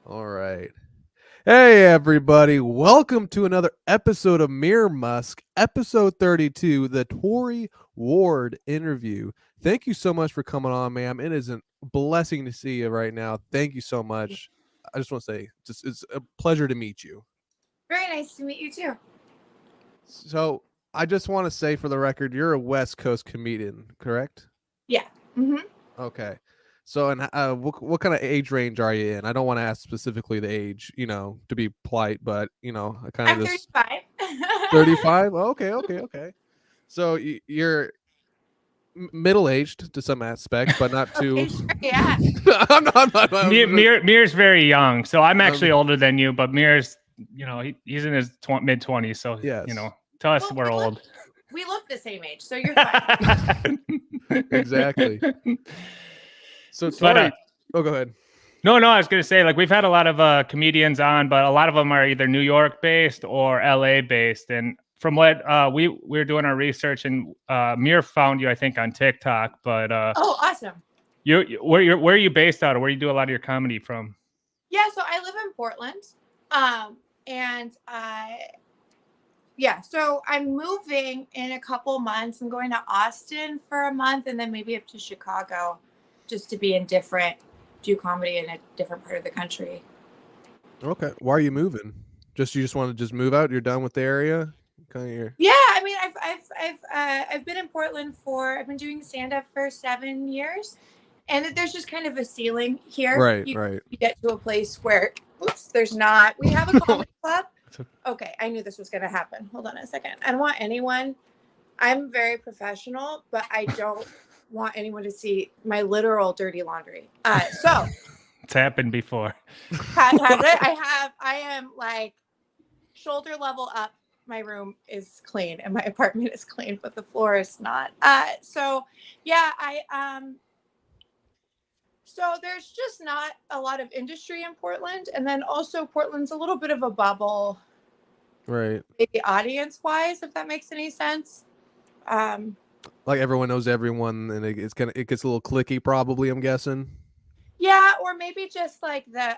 All right. Hey, everybody. Welcome to another episode of Mir Musk, episode 32, the Tory Ward interview. Thank you so much for coming on, ma'am. It is a blessing to see you right now. Thank you so much. I just want to say, it's a pleasure to meet you. Very nice to meet you too. So, I just want to say for the record, you're a West Coast comedian, correct? Yeah. Mm-hmm. Okay. So, and what kind of age range are you in? I don't want to ask specifically the age, to be polite, but I kind of I'm just 35. 35. Okay. So you're middle aged to some aspect, but not too. Okay, sure. Yeah. Mir's very young, so I'm actually um, older than you, but Mir's, he's in his mid 20s, so yes, to us Well, we're old. We look the same age, so you're fine. exactly. So But Tory, go ahead. no, I was gonna say, like, we've had a lot of comedians on, but a lot of them are either New York based or LA based. And from what we were doing our research, and Mir found you, I think, on TikTok. But Oh, awesome. where are you based out of? Where do you do a lot of your comedy from? Yeah, so I live in Portland. And so I'm moving in a couple months. I'm going to Austin for a month and then maybe up to Chicago just to do comedy in a different part of the country. Okay, why are you moving? You just want to just move out? You're done with the area? Yeah, I mean, I've been in Portland I've been doing stand up for 7 years, and there's just kind of a ceiling here. Right. You get to a place where, there's not. We have a comedy club. Okay, I knew this was going to happen. Hold on a second. I don't want anyone. I'm very professional, but I don't want anyone to see my literal dirty laundry. So it's happened before. Has it? I am like shoulder level up. My room is clean and my apartment is clean, but the floor is not. So there's just not a lot of industry in Portland. And then also Portland's a little bit of a bubble. Right. Maybe audience wise, if that makes any sense. Like everyone knows everyone and it gets a little cliquey probably, I'm guessing. Yeah, or maybe just like the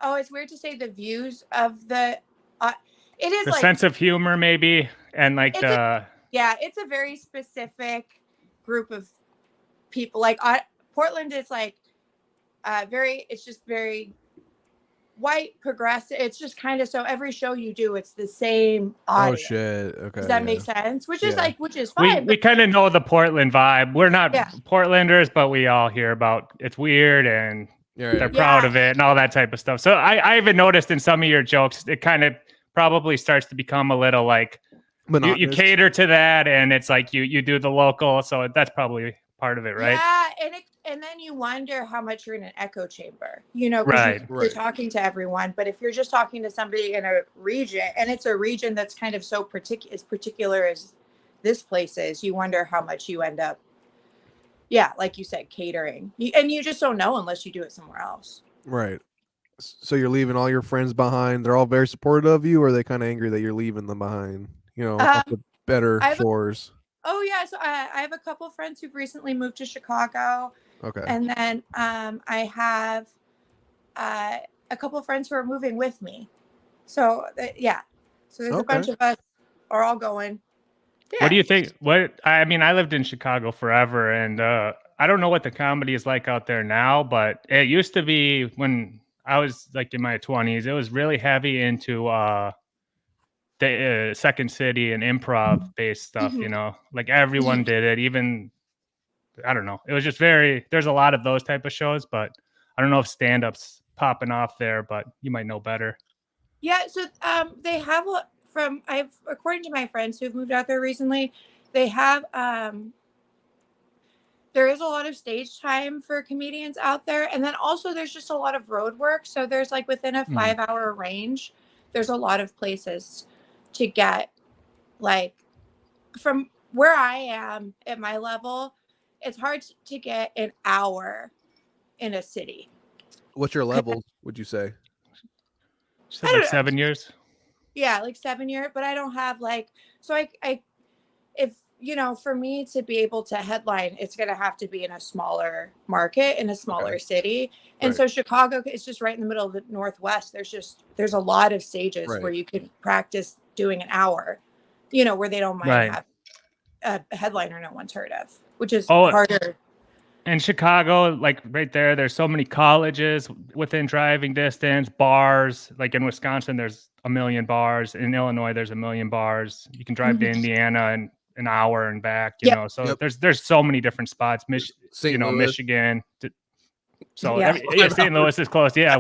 it's weird to say the views of the it is the like sense of humor maybe, and like it's a very specific group of people. Like Portland is like it's just very white progressive. It's just kind of, so every show you do, it's the same audience. Oh shit. Okay. Does that make sense? Which is fine. We kind of know the Portland vibe. We're not Portlanders, but we all hear about it's weird and they're proud of it and all that type of stuff. So I even noticed in some of your jokes, it kind of probably starts to become a little like you cater to that, and it's like you do the local. So that's probably part of it, right? Yeah, and then you wonder how much you're in an echo chamber, right? You're talking to everyone, but if you're just talking to somebody in a region, and it's a region that's kind of so particular as this place is, you wonder how much you end up, like you said, catering, and you just don't know unless you do it somewhere else. Right. So you're leaving all your friends behind. They're all very supportive of you, or are they kind of angry that you're leaving them behind? The better shores. Oh yeah, so I have a couple friends who've recently moved to Chicago. Okay. And then I have a couple of friends who are moving with me. So so there's a bunch of us are all going. Yeah. What do you think? I lived in Chicago forever, and I don't know what the comedy is like out there now, but it used to be when I was like in my 20s. It was really heavy into the Second City and improv based stuff. Like everyone did it. Even I don't know. It was just there's a lot of those type of shows, but I don't know if stand-up's popping off there, but you might know better. Yeah. So they have according to my friends who've moved out there recently, they have there is a lot of stage time for comedians out there. And then also there's just a lot of road work. So there's like within a 5-hour range, there's a lot of places to get, like, from where I am at my level, it's hard to get an hour in a city. What's your level, would you say? Like 7 years? Yeah, like 7 years. But I don't have if for me to be able to headline, it's going to have to be in a smaller market, in a smaller city. And Right. so Chicago is just right in the middle of the Northwest. There's a lot of stages where Right. you can practice doing an hour, where they don't mind Right. have a headliner no one's heard of, which is Oh, harder. in Chicago, like right there's so many colleges within driving distance, bars. Like in Wisconsin, there's a million bars. In Illinois, there's a million bars. You can drive to Indiana in an hour and back, Yep. So there's so many different spots. St. Louis. Michigan. So Yeah. St. Louis is close. Yeah,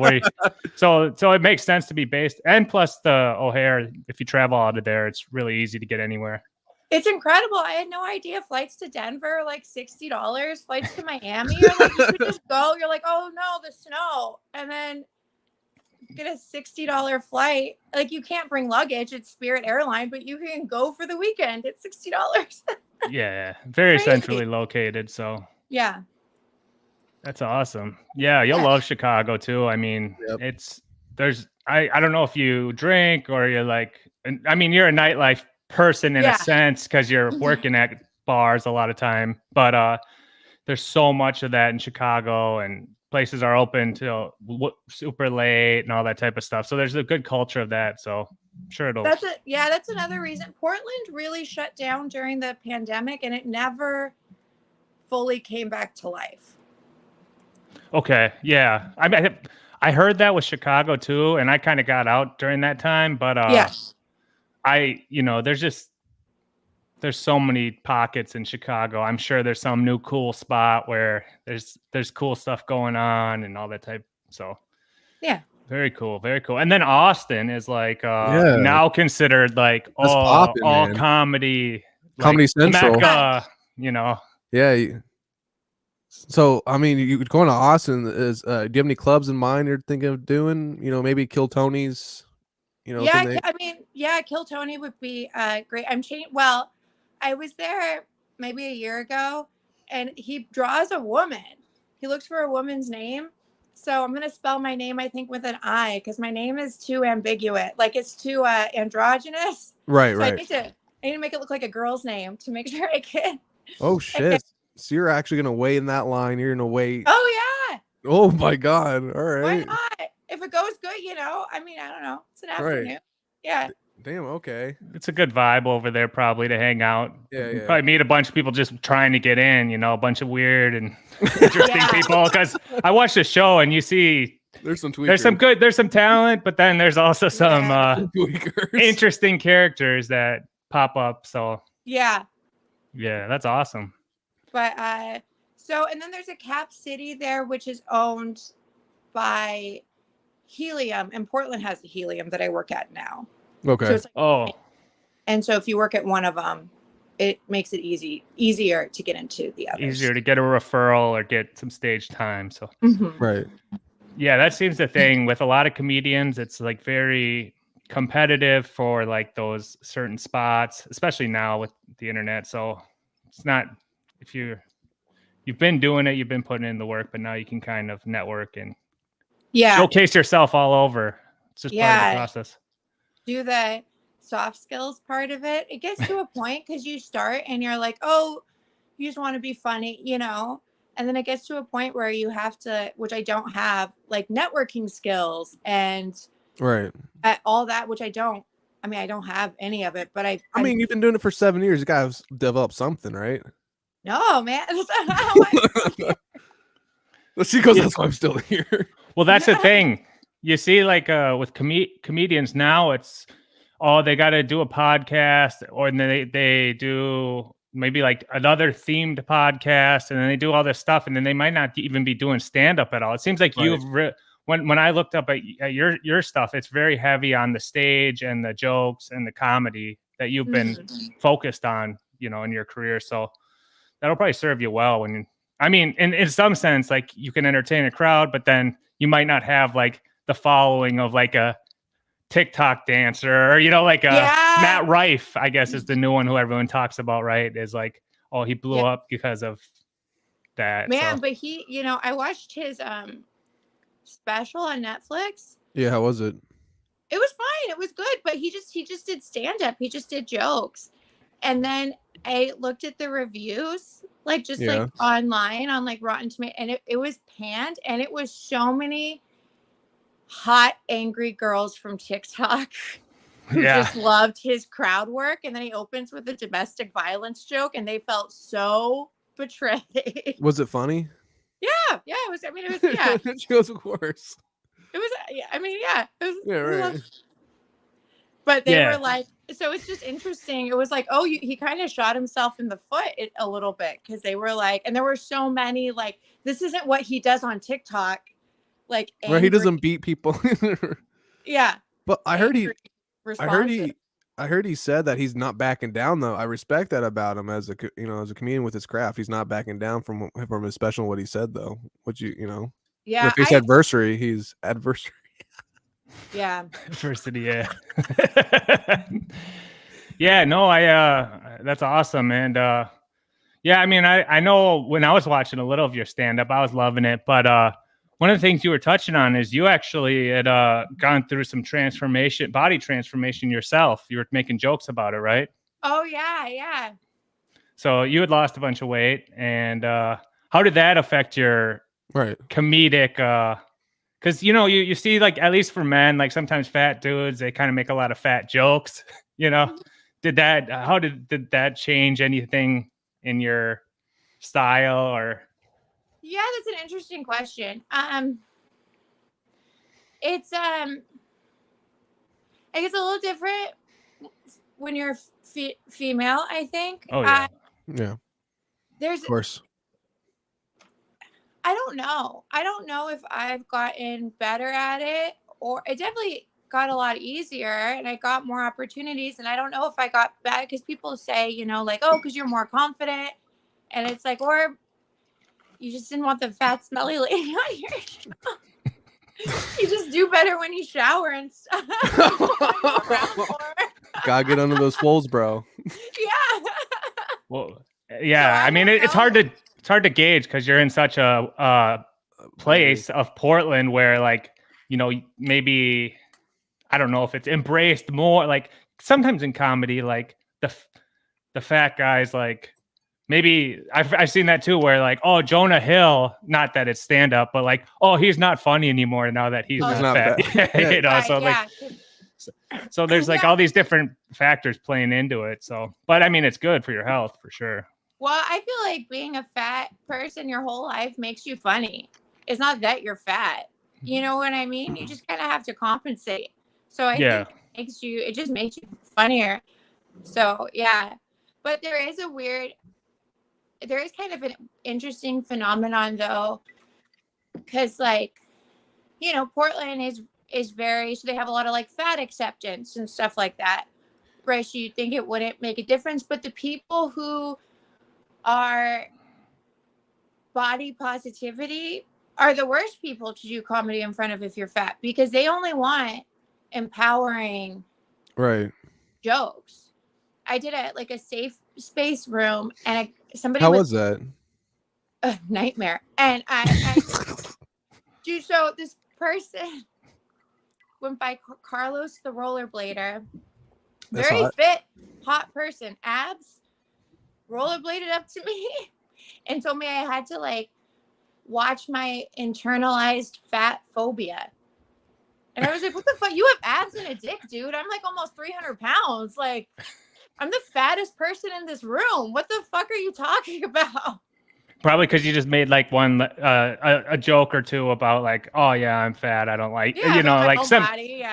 so it makes sense to be based. And plus the O'Hare, if you travel out of there, it's really easy to get anywhere. It's incredible. I had no idea flights to Denver are like $60. Flights to Miami are like, you could just go. You're like, oh no, the snow. And then get a $60 flight. Like, you can't bring luggage. It's Spirit Airline, but you can go for the weekend. It's $60. Yeah, very Crazy. centrally located. So Yeah. that's awesome. Yeah, you'll love Chicago too. I mean, I don't know if you drink or you're like, I mean, you're a nightlife person in a sense because you're working at bars a lot of time, but there's so much of that in Chicago, and places are open till super late and all that type of stuff. So there's a good culture of that. So I'm sure that's another reason. Portland really shut down during the pandemic, and it never fully came back to life. Okay. Yeah. I mean, I heard that with Chicago too, and I kind of got out during that time, but there's so many pockets in Chicago. I'm sure there's some new cool spot where there's cool stuff going on and all that type. So yeah. Very cool. Very cool. And then Austin is like now considered like all comedy Central. Mecca, Yeah. So, I mean, you going to Austin is, do you have any clubs in mind you're thinking of doing? Maybe Kill Tony's, Kill Tony would be great. Well, I was there maybe a year ago, and he draws a woman. He looks for a woman's name. So I'm going to spell my name, I think, with an I, because my name is too ambiguous. Like, it's too androgynous. Right, so right. I need to make it look like a girl's name to make sure I can. Oh, shit. So you're actually going to wait in that line. You're going to wait. Oh, yeah. Oh, my God. All right. Why not? If it goes good, I mean, I don't know. It's an afternoon. Right. Yeah. Damn, okay. It's a good vibe over there probably to hang out. Yeah. Probably meet a bunch of people just trying to get in, a bunch of weird and interesting people. Because I watched the show and you see there's some tweakers. There's some talent, but then there's also some interesting characters that pop up. So yeah, that's awesome. But and then there's a Cap City there, which is owned by Helium, and Portland has the Helium that I work at now. Okay. So and so if you work at one of them, it makes it easier to get into the others. Easier to get a referral or get some stage time. So right. Yeah, that seems the thing with a lot of comedians. It's like very competitive for like those certain spots, especially now with the internet. So it's not, if you've been doing it, you've been putting in the work, but now you can kind of network and showcase yourself all over. It's just part of the process. Do the soft skills part of it. It gets to a point because you start and you're like, oh, you just want to be funny, and then it gets to a point where you have to, which I don't have, like networking skills and all that, which I don't have any of it, but I mean, you've been doing it for 7 years. You guys develop something, right? No, man. She goes, that's why I'm still here. Well, that's the thing. You see, like with comedians now, it's, they got to do a podcast, or then they do maybe like another themed podcast, and then they do all this stuff, and then they might not even be doing stand-up at all. It seems like you've when I looked up at your stuff, it's very heavy on the stage and the jokes and the comedy that you've been focused on, in your career. So that'll probably serve you well in some sense, like you can entertain a crowd, but then you might not have like the following of like a TikTok dancer or, like Matt Rife, I guess is the new one who everyone talks about, right? Is like, he blew up because of that. Man, but he, I watched his special on Netflix. Yeah, how was it? It was fine. It was good, but he just did stand up. He just did jokes. And then I looked at the reviews, like just like online on like Rotten Tomatoes, and it was panned, and it was so many hot, angry girls from TikTok who just loved his crowd work. And then he opens with a domestic violence joke, and they felt so betrayed. Was it funny? Yeah, it was. I mean, it was. Yeah, She goes, of course. it was. I mean, yeah, it was. Yeah, right. But they were like, so it's just interesting. It was like, oh, he kind of shot himself in the foot a little bit, because they were like, and there were so many like, this isn't what he does on TikTok. Like, right, he doesn't beat people. Yeah. But I heard he said that he's not backing down though. I respect that about him as a comedian with his craft. He's not backing down from his special. What he said though, yeah, if he's adversary, he's adversary. Yeah. Adversity, yeah. Yeah, no, that's awesome. And yeah, I mean, I know when I was watching a little of your stand-up, I was loving it. But one of the things you were touching on is you actually had gone through some body transformation yourself. You were making jokes about it, right? Oh, yeah. So you had lost a bunch of weight. And how did that affect your comedic because you see, like, at least for men, like sometimes fat dudes, they kind of make a lot of fat jokes. How did that change anything in your style? Or yeah, that's an interesting question. It's I guess a little different when you're female, I think. Oh yeah. There's, of course. I don't know if I've gotten better at it, or it definitely got a lot easier and I got more opportunities. And I don't know if I got better, because people say, like, oh, because you're more confident. And it's like, or you just didn't want the fat, smelly lady on your show. You just do better when you shower and stuff. Gotta get under those folds, bro. Yeah. Well, yeah. So I mean, it's hard to gauge, because you're in such a place of Portland where, like, maybe, I don't know if it's embraced more. Like sometimes in comedy, like the fat guys, like, maybe I've seen that too, where like, oh, Jonah Hill, not that it's stand up, but like, oh, he's not funny anymore now that he's not fat. So there's like all these different factors playing into it. So, but I mean, it's good for your health for sure. Well, I feel like being a fat person your whole life makes you funny. It's not that you're fat. You know what I mean? You just kind of have to compensate. So I think it just makes you funnier. So yeah. But there is kind of an interesting phenomenon though, because like, Portland is very, so they have a lot of like fat acceptance and stuff like that. Right? So you'd think it wouldn't make a difference, but the people who are body positivity are the worst people to do comedy in front of if you're fat, because they only want empowering jokes. I did a safe space room, and somebody was that? A nightmare. And I dude, so this person went by Carlos the rollerblader, very fit, hot person, abs, rollerbladed up to me and told me I had to like watch my internalized fat phobia. And I was like, what the fuck? You have abs and a dick, dude. I'm like almost 300 pounds. Like, I'm the fattest person in this room. What the fuck are you talking about? Probably because you just made like one a joke or two about like, oh yeah, I'm fat. I don't like like some body,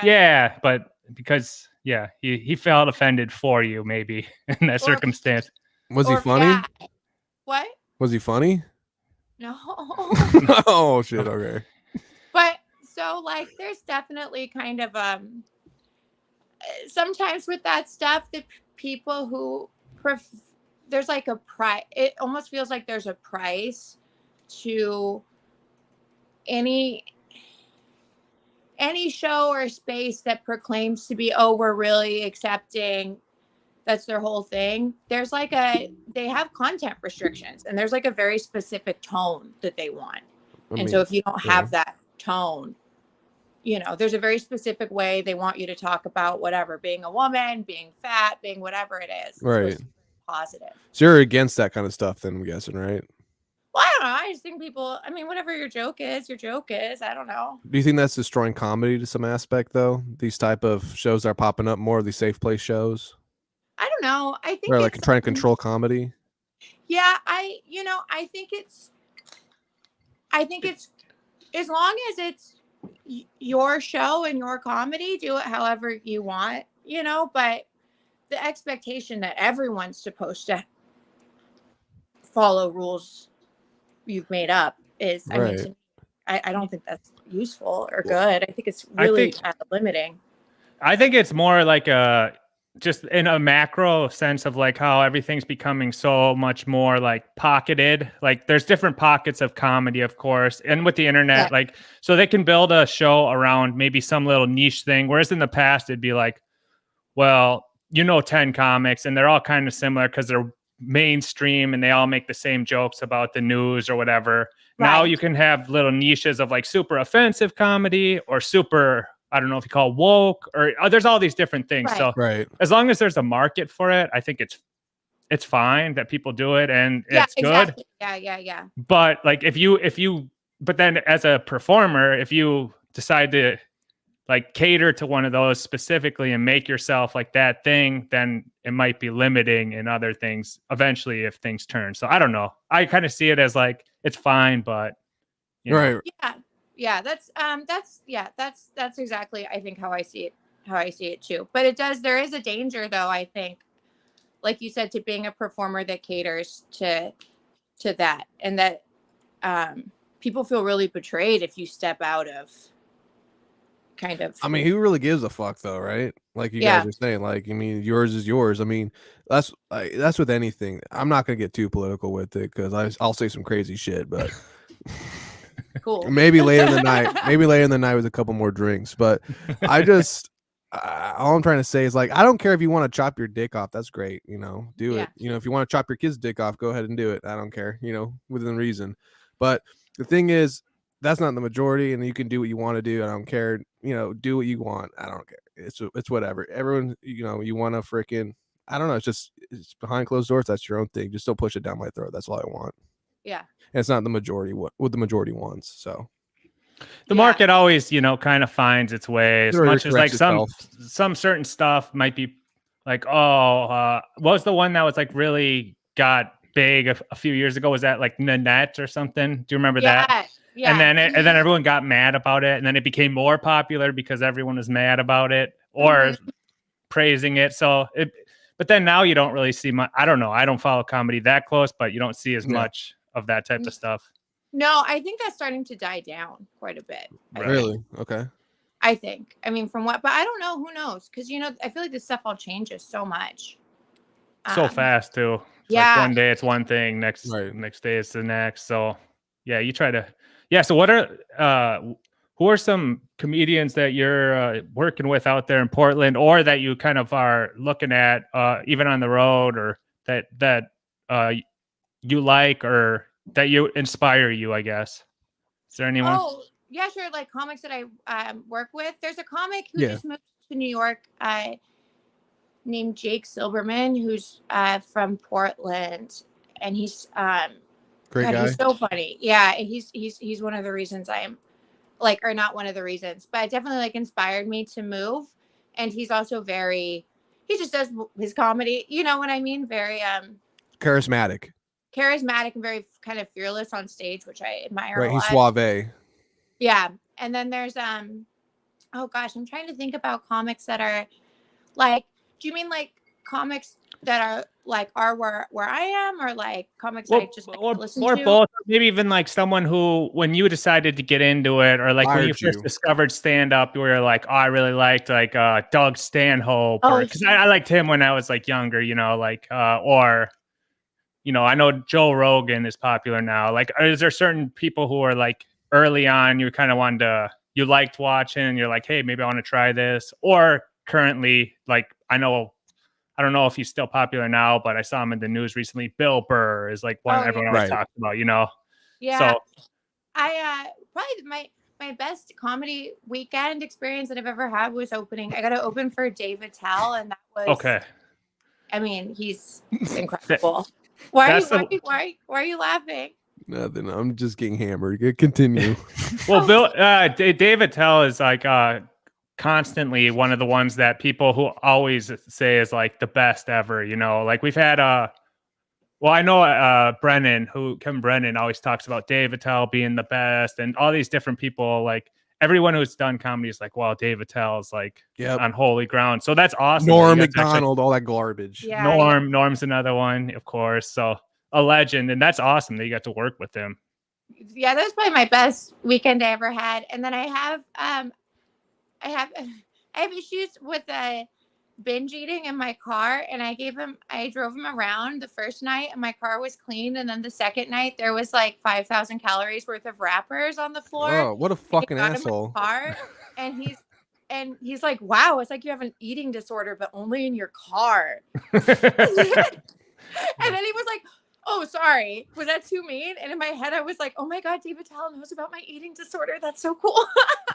but because he felt offended for you maybe in that circumstance. Was he funny? Yeah. What? Was he funny? No. Oh shit. Okay. But so like, there's definitely kind of sometimes with that stuff, the people who there's like a price. It almost feels like there's a price to any show or space that proclaims to be, oh, we're really accepting. That's their whole thing. There's like they have content restrictions, and there's like a very specific tone that they want. So if you don't have that tone, there's a very specific way they want you to talk about whatever, being a woman, being fat, being whatever it is. Right. positive. So you're against that kind of stuff then, I'm guessing, right? Well, I don't know. I just think people, I mean, whatever your joke is, your joke is. I don't know. Do you think that's destroying comedy to some aspect, though? These type of shows that are popping up more, of these safe place shows? I don't know. I think Or like it's trying to control comedy? yeah, I think it's as long as it's your show and your comedy, do it however you want, but the expectation that everyone's supposed to follow rules you've made up is, I mean, Right. to me, I don't think that's useful or Well, good. I think it's I really think limiting. I think it's more like just in a macro sense of like how everything's becoming so much more like pocketed. Like there's different pockets of comedy, of course, and with the internet, Yeah. like so they can build a show around maybe some little niche thing. Whereas in the past, it'd be like, well, 10 comics and they're all kind of similar because they're mainstream and they all make the same jokes about the news or whatever. Now Right. you can have little niches of like super offensive comedy or super, I don't know if you call it woke or there's all these different things. Right. So Right. as long as there's a market for it, I think it's fine that people do it and Yeah, it's good. exactly. Yeah. But like but then as a performer, if you decide to like cater to one of those specifically and make yourself like that thing, then it might be limiting in other things eventually if things turn. So I don't know. I kind of see it as like it's fine, but Right. Yeah. That's exactly I think how I see it too. But there is a danger though, I think, like you said, to being a performer that caters to that, and that people feel really betrayed if you step out of kind of. I mean, who really gives a fuck though, right? Like you Yeah. guys are saying, like, I mean, yours is yours. I mean, that's with anything. I'm not gonna get too political with it because I'll say some crazy shit, but Cool. maybe later in the night, with a couple more drinks. But I just all I'm trying to say is like, I don't care if you want to chop your dick off. That's great, do Yeah. it. If you want to chop your kid's dick off, go ahead and do it. I don't care, within reason. But the thing is, that's not the majority, and you can do what you want to do. I don't care. Do what you want. I don't care. It's whatever. Everyone, you want to freaking. I don't know. It's behind closed doors. That's your own thing. Just don't push it down my throat. That's all I want. Yeah. And it's not the majority what the majority wants. So the market always, kind of finds its way as much as like some certain stuff might be like, what was the one that was like really got big a few years ago? Was that like Nanette or something? Do you remember that? Yeah. And then everyone got mad about it, and then it became more popular because everyone was mad about it or praising it. But then now you don't really see much. I don't know. I don't follow comedy that close, but you don't see as much of that type of stuff. No, I think that's starting to die down quite a bit. Really? Okay. I think. I mean, but I don't know. Who knows? Because I feel like this stuff all changes so much. So fast too. Yeah. Like one day it's one thing, next day it's the next. So yeah, you try to. Yeah. So what are who are some comedians that you're working with out there in Portland, or that you kind of are looking at even on the road, or that you like, or that you inspire you, I guess? Is there anyone? Oh, yeah, sure. Like comics that I work with. There's a comic who just moved to New York named Jake Silberman, who's from Portland, and he's great guy. He's so funny. Yeah, he's one of the reasons I'm like, or not one of the reasons, but it definitely like inspired me to move. And he's also he just does his comedy, you know what I mean? Very charismatic and very kind of fearless on stage, which I admire a lot. He's suave. Yeah. And then there's oh gosh, I'm trying to think about comics that are like, do you mean like comics that are like where I am, or like comics I just like, listen to? Both, maybe even like someone who, when you decided to get into it, or like when you first discovered stand up, you were like, oh, I really liked like Doug Stanhope, because I liked him when I was like younger, or I know Joe Rogan is popular now. Like, is there certain people who are like early on you kind of you liked watching and you're like, hey, maybe I want to try this? Or currently, like, I don't know if he's still popular now, but I saw him in the news recently. Bill Burr is like one everyone always talks about, Yeah. So I probably my best comedy weekend experience that I've ever had was I got to open for Dave Attell, and that was okay. I mean, he's incredible. Why are you laughing? Nothing. I'm just getting hammered. Continue. Well, Dave Attell is like constantly one of the ones that people who always say is like the best ever. You know, like we've had well, I know Kevin Brennan always talks about Dave Attell being the best, and all these different people. Like everyone who's done comedy is like, well, Dave Attell's like on holy ground. So that's awesome. Norm Macdonald, all that garbage. Yeah, Norm's another one, of course. So a legend, and that's awesome that you got to work with him. Yeah, that was probably my best weekend I ever had. And then I have issues with binge eating in my car, and I drove him around the first night and my car was clean, and then the second night there was like 5,000 calories worth of wrappers on the floor. Oh, what a fucking asshole. Car, and he's like, wow, it's like you have an eating disorder, but only in your car. And then he was like, oh, sorry, was that too mean? And in my head I was like, oh my God, David Attell knows about my eating disorder. That's so cool.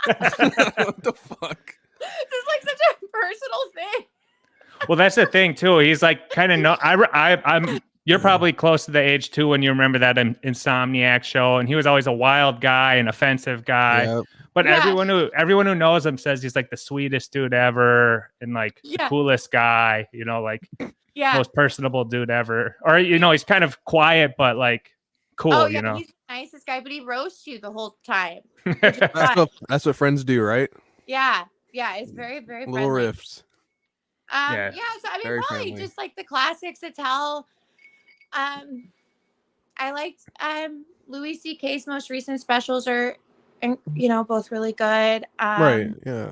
What the fuck? This is like such a personal thing. Well, that's the thing too. He's like kind of I'm. You're probably close to the age too when you remember that Insomniac show, and he was always a wild guy, an offensive guy. Yep. But everyone who knows him says he's like the sweetest dude ever, and like the coolest guy. You know, like most personable dude ever. Or you know, he's kind of quiet but like cool. Oh, yeah, you know, he's the nicest guy, but he roasts you the whole time. That's what friends do, right? Yeah. Yeah, it's very, very friendly. Little rifts. So I mean, very probably friendly. just like the classics Attell. I liked Louis C.K.'s most recent specials are, you know, both really good. Right. Yeah.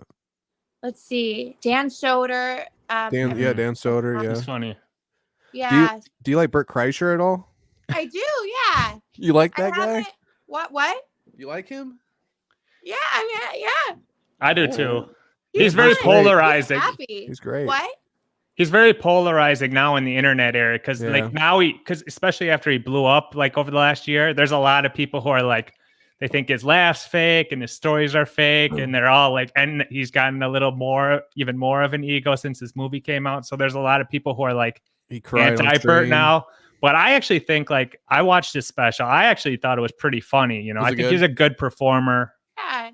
Let's see, Dan Soder. Dan Soder. Yeah, he's funny. Yeah. Do you like Bert Kreischer at all? I do. Yeah. You like that guy? What? You like him? Yeah. I mean, yeah. I do too. He's very polarizing. He's great. What? He's very polarizing now in the internet era because like now because especially after he blew up like over the last year, there's a lot of people who are like they think his laughs fake and his stories are fake, and they're all like, and he's gotten a little even more of an ego since his movie came out. So there's a lot of people who are like anti-Bert now. But I actually think like I watched his special. I actually thought it was pretty funny. You know, I think he's a good performer. Yeah.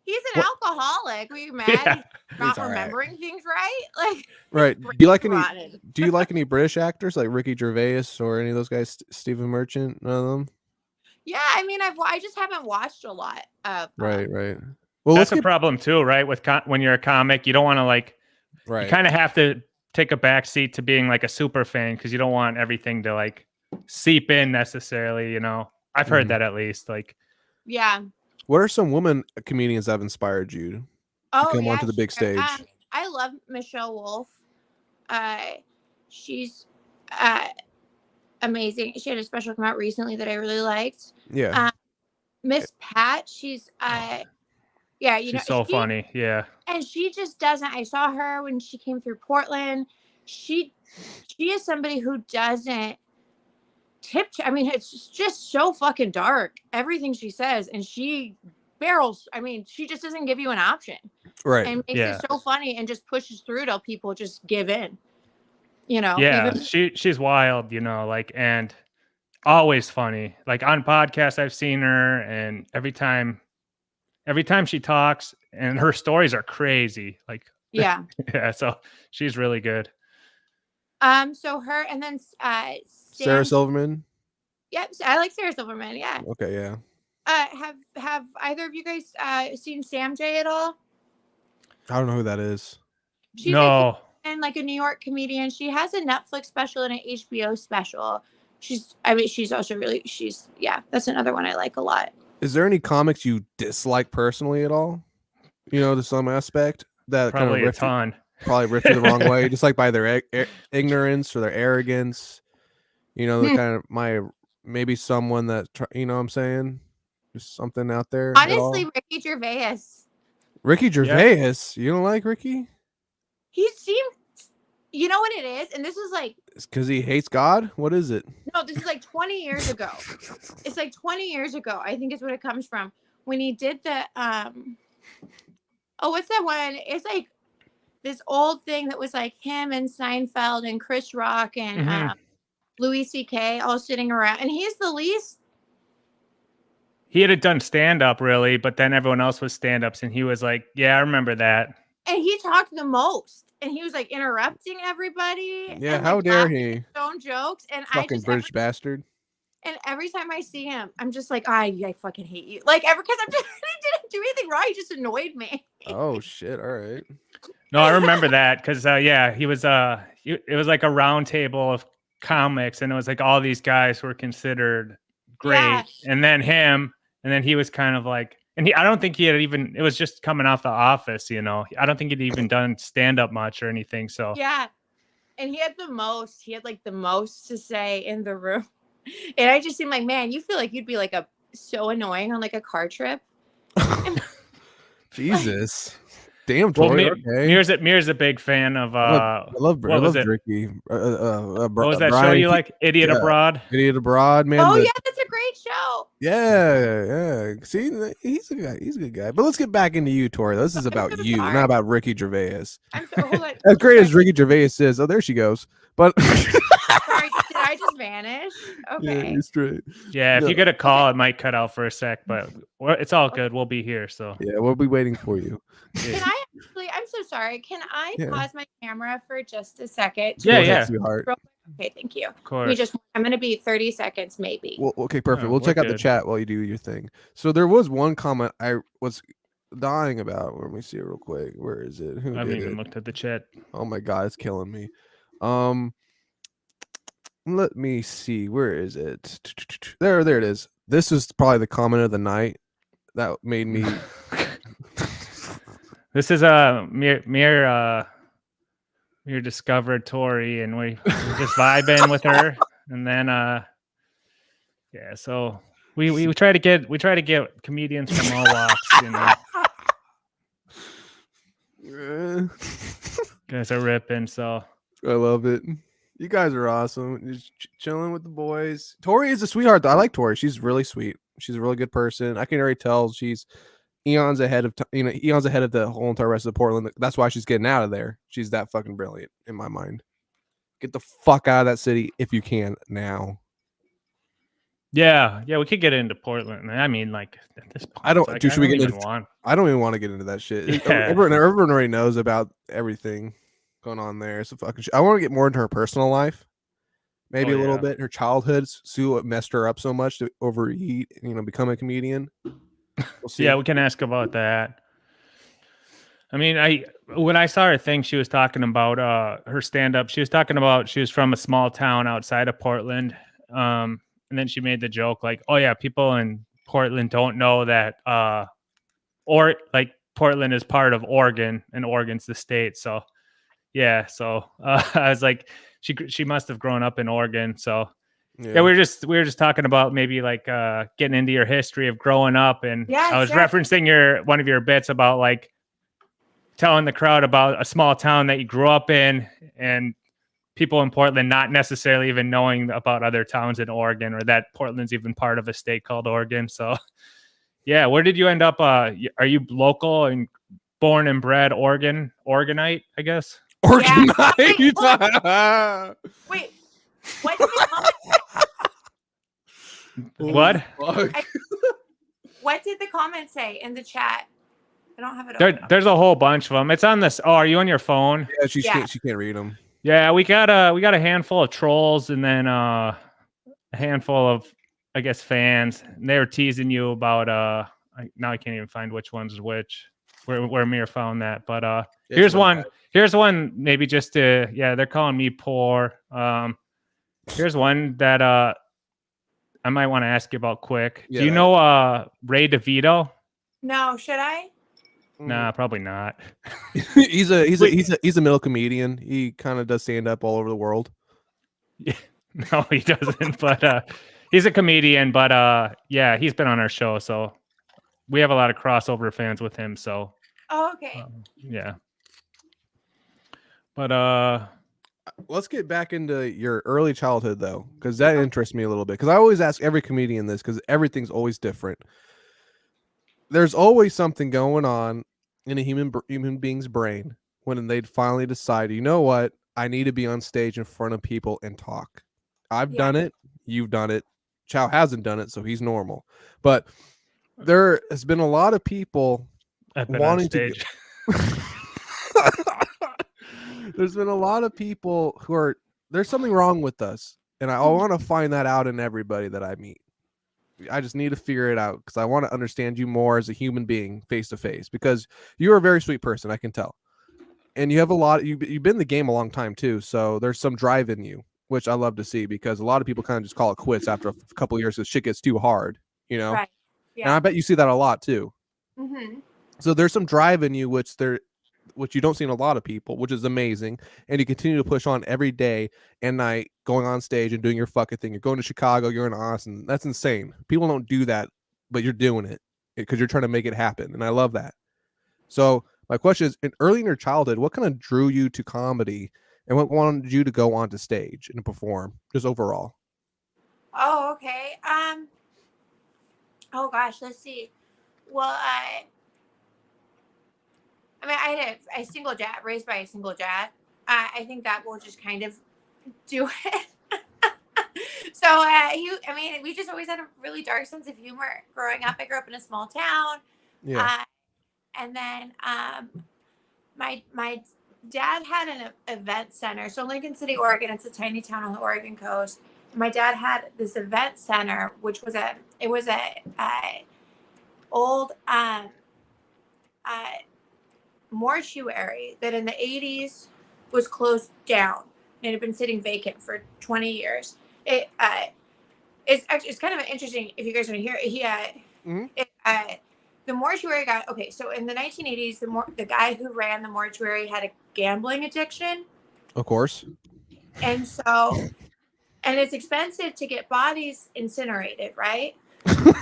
He's an alcoholic. Were you mad? Yeah. Not remembering things right? Like right. Do you like any British actors like Ricky Gervais or any of those guys? Stephen Merchant, none of them? Yeah, I mean, I just haven't watched a lot of Right. Well, that's a problem too, right? With when you're a comic, you don't want to like you kind of have to take a back seat to being like a super fan because you don't want everything to like seep in necessarily, you know. I've heard that at least. Like what are some women comedians that have inspired you to come onto the big stage? I love Michelle Wolf. She's amazing. She had a special come out recently that I really liked. Yeah. Miss Pat, she's she's so funny. Yeah. And she just doesn't. I saw her when she came through Portland. She is somebody who doesn't I mean, it's just so fucking dark, everything she says, and she barrels. I mean, she just doesn't give you an option, right? And makes it so funny and just pushes through till people just give in, you know. She's wild, you know, like, and always funny. Like on podcasts I've seen her, and every time she talks, and her stories are crazy, like so she's really good. So her, and then Sarah Silverman. Yep, I like Sarah Silverman. Yeah. Okay. Yeah. Have either of you guys seen Sam J at all? I don't know who that is. She's like a New York comedian. She has a Netflix special and an HBO special. She's also really that's another one I like a lot. Is there any comics you dislike personally at all? You know, to some aspect that probably kind of a ton. Probably ripped you the wrong way, just like by their ignorance or their arrogance. You know, the kind of maybe someone that you know what I'm saying, just something out there. Honestly, Ricky Gervais. Ricky Gervais, you don't like Ricky? He seemed, you know what it is, and this is like it's because he hates God. What is it? No, this is like 20 years ago. It's like 20 years ago. I think is what it comes from when he did the what's that one? It's like this old thing that was like him and Seinfeld and Chris Rock and Mhm. Louis C.K. all sitting around, and he's the least. He had done stand up really, but then everyone else was stand ups, and he was like, "Yeah, I remember that." And he talked the most, and he was like interrupting everybody Yeah, and how like dare laughing at he? his own jokes. And Fucking British bastard. and every time I see him, I'm just like, I fucking hate you. Like ever because I'm just he didn't do anything wrong. He just annoyed me. Oh shit! All right. No, I remember that because yeah, he was it was like a round table of comics, and it was like all these guys were considered great, Yeah. and then him, and then he was kind of like, and I don't think he had even. It was just coming off The Office, you know. I don't think he'd even done stand up much or anything. So Yeah. And he had the most. He had like the most to say in the room. And I just seemed like, man, you feel like you'd be like so annoying on like a car trip. Jesus. Damn, well, Tory. Okay. Mir's a big fan of I love what was it? Ricky. What was that show Brian you like? Idiot Abroad. Idiot Abroad, man. Oh yeah, that's a great show. Yeah. See, he's a guy. He's a good guy. But let's get back into you, Tori. This is about so you, sorry. not about Ricky Gervais. I'm so hold on. As great as Ricky Gervais is, oh, there she goes. But Sorry, did I just vanish? yeah, Okay. you're straight. Yeah, if No. you get a call, it might cut out for a sec, but it's all good. We'll be here. So Yeah, we'll be waiting for you. Can I actually? I'm so sorry. Can I Yeah. pause my camera for just a second? Yeah, Go ahead, yeah. sweetheart. Okay, thank you. of Let course. me just. I'm gonna be 30 seconds, maybe. Well, okay, perfect. Oh, We'll we're check out the good. chat while you do your thing. So there was one comment I was dying about. Let me see it real quick. Where is it? Who I haven't did even it? looked at the chat. Oh my god, it's killing me. Let me see. Where is it? There it is. This is probably the comment of the night that made me. This is Mir discovered Tory, and we're just vibing with her, and then yeah. So we try to get comedians from all walks, you know. Guys are ripping, so I love it. You guys are awesome. Just chilling with the boys. Tori is a sweetheart, though. I like Tori. She's really sweet. She's a really good person. I can already tell she's eons ahead of eons ahead of the whole entire rest of Portland. That's why she's getting out of there. She's that fucking brilliant in my mind. Get the fuck out of that city if you can now. yeah, we could get into Portland. I mean, like at this point, I don't. like, Dude, should we get even into? want. I don't even want to get into that shit. Yeah. Everyone already knows about everything going on there. So fucking. I want to get more into her personal life. Maybe a little bit. Her childhood. See what messed her up so much to overeat. Become a comedian. We'll see. Yeah, we can ask about that. I mean, when I saw her thing, she was talking about her stand-up. She was talking about she was from a small town outside of Portland. And then she made the joke like, oh yeah, people in Portland don't know that or like Portland is part of Oregon and Oregon's the state. So yeah, so I was like, she must have grown up in Oregon. So yeah, we were just talking about maybe like getting into your history of growing up, and I was referencing one of your bits about like telling the crowd about a small town that you grew up in, and people in Portland not necessarily even knowing about other towns in Oregon, or that Portland's even part of a state called Oregon. So yeah, where did you end up? Are you local and born and bred Oregonite, I guess? Oregonite? Yeah. Wait, what did the comment say? What did the comment say in the chat? I don't have it. There's a whole bunch of them. It's on this. Oh, are you on your phone? Yeah, she can't read them. Yeah, we got a handful of trolls, and then a handful of, I guess, fans. And they were teasing you about now I can't even find which one's which. Where Mir found that, but here's one. Bad. Here's one. Maybe just to they're calling me poor. Here's one that I might want to ask you about quick. Do you know Ray DeVito? No, should I? Nah, probably not. he's a middle comedian. He kind of does stand up all over the world. Yeah, no, he doesn't. But he's a comedian. But yeah, he's been on our show, so we have a lot of crossover fans with him. So okay. Yeah. But let's get back into your early childhood though, because that interests me a little bit. Because I always ask every comedian this, because everything's always different. There's always something going on in a human being's brain when they'd finally decide, you know what, I need to be on stage in front of people and talk. I've done it. You've done it. Chow hasn't done it, so he's normal. But there has been a lot of people I've been on wanting to stage. There's been a lot of people who are, there's something wrong with us, and I want to find that out in everybody that I meet. I just need to figure it out because I want to understand you more as a human being face to face, because you're a very sweet person, I can tell, and you have a lot. You've been in the game a long time too, so there's some drive in you, which I love to see, because a lot of people kind of just call it quits after a couple of years because shit gets too hard, you know. Right. And I bet you see that a lot too. Mm-hmm. So there's some drive in you, which you don't see in a lot of people, which is amazing. And you continue to push on every day and night, going on stage and doing your fucking thing. You're going to Chicago, you're in Austin. That's insane. People don't do that, but you're doing it because you're trying to make it happen. And I love that. So my question is, early in your childhood, what kind of drew you to comedy and what wanted you to go onto stage and perform, just overall? Oh, okay. Oh gosh, let's see. Well, I mean, I had a single dad, raised by a single dad. I think that will just kind of do it. So, I mean, we just always had a really dark sense of humor growing up. I grew up in a small town. Yeah. And then my dad had an event center. So Lincoln City, Oregon, it's a tiny town on the Oregon coast. My dad had this event center, which was a old mortuary that in the 80s was closed down. It had been sitting vacant for 20 years. It's kind of interesting if you guys want to hear it. The mortuary got, okay, so in the 1980s, the guy who ran the mortuary had a gambling addiction. Of course. And so, and it's expensive to get bodies incinerated, right?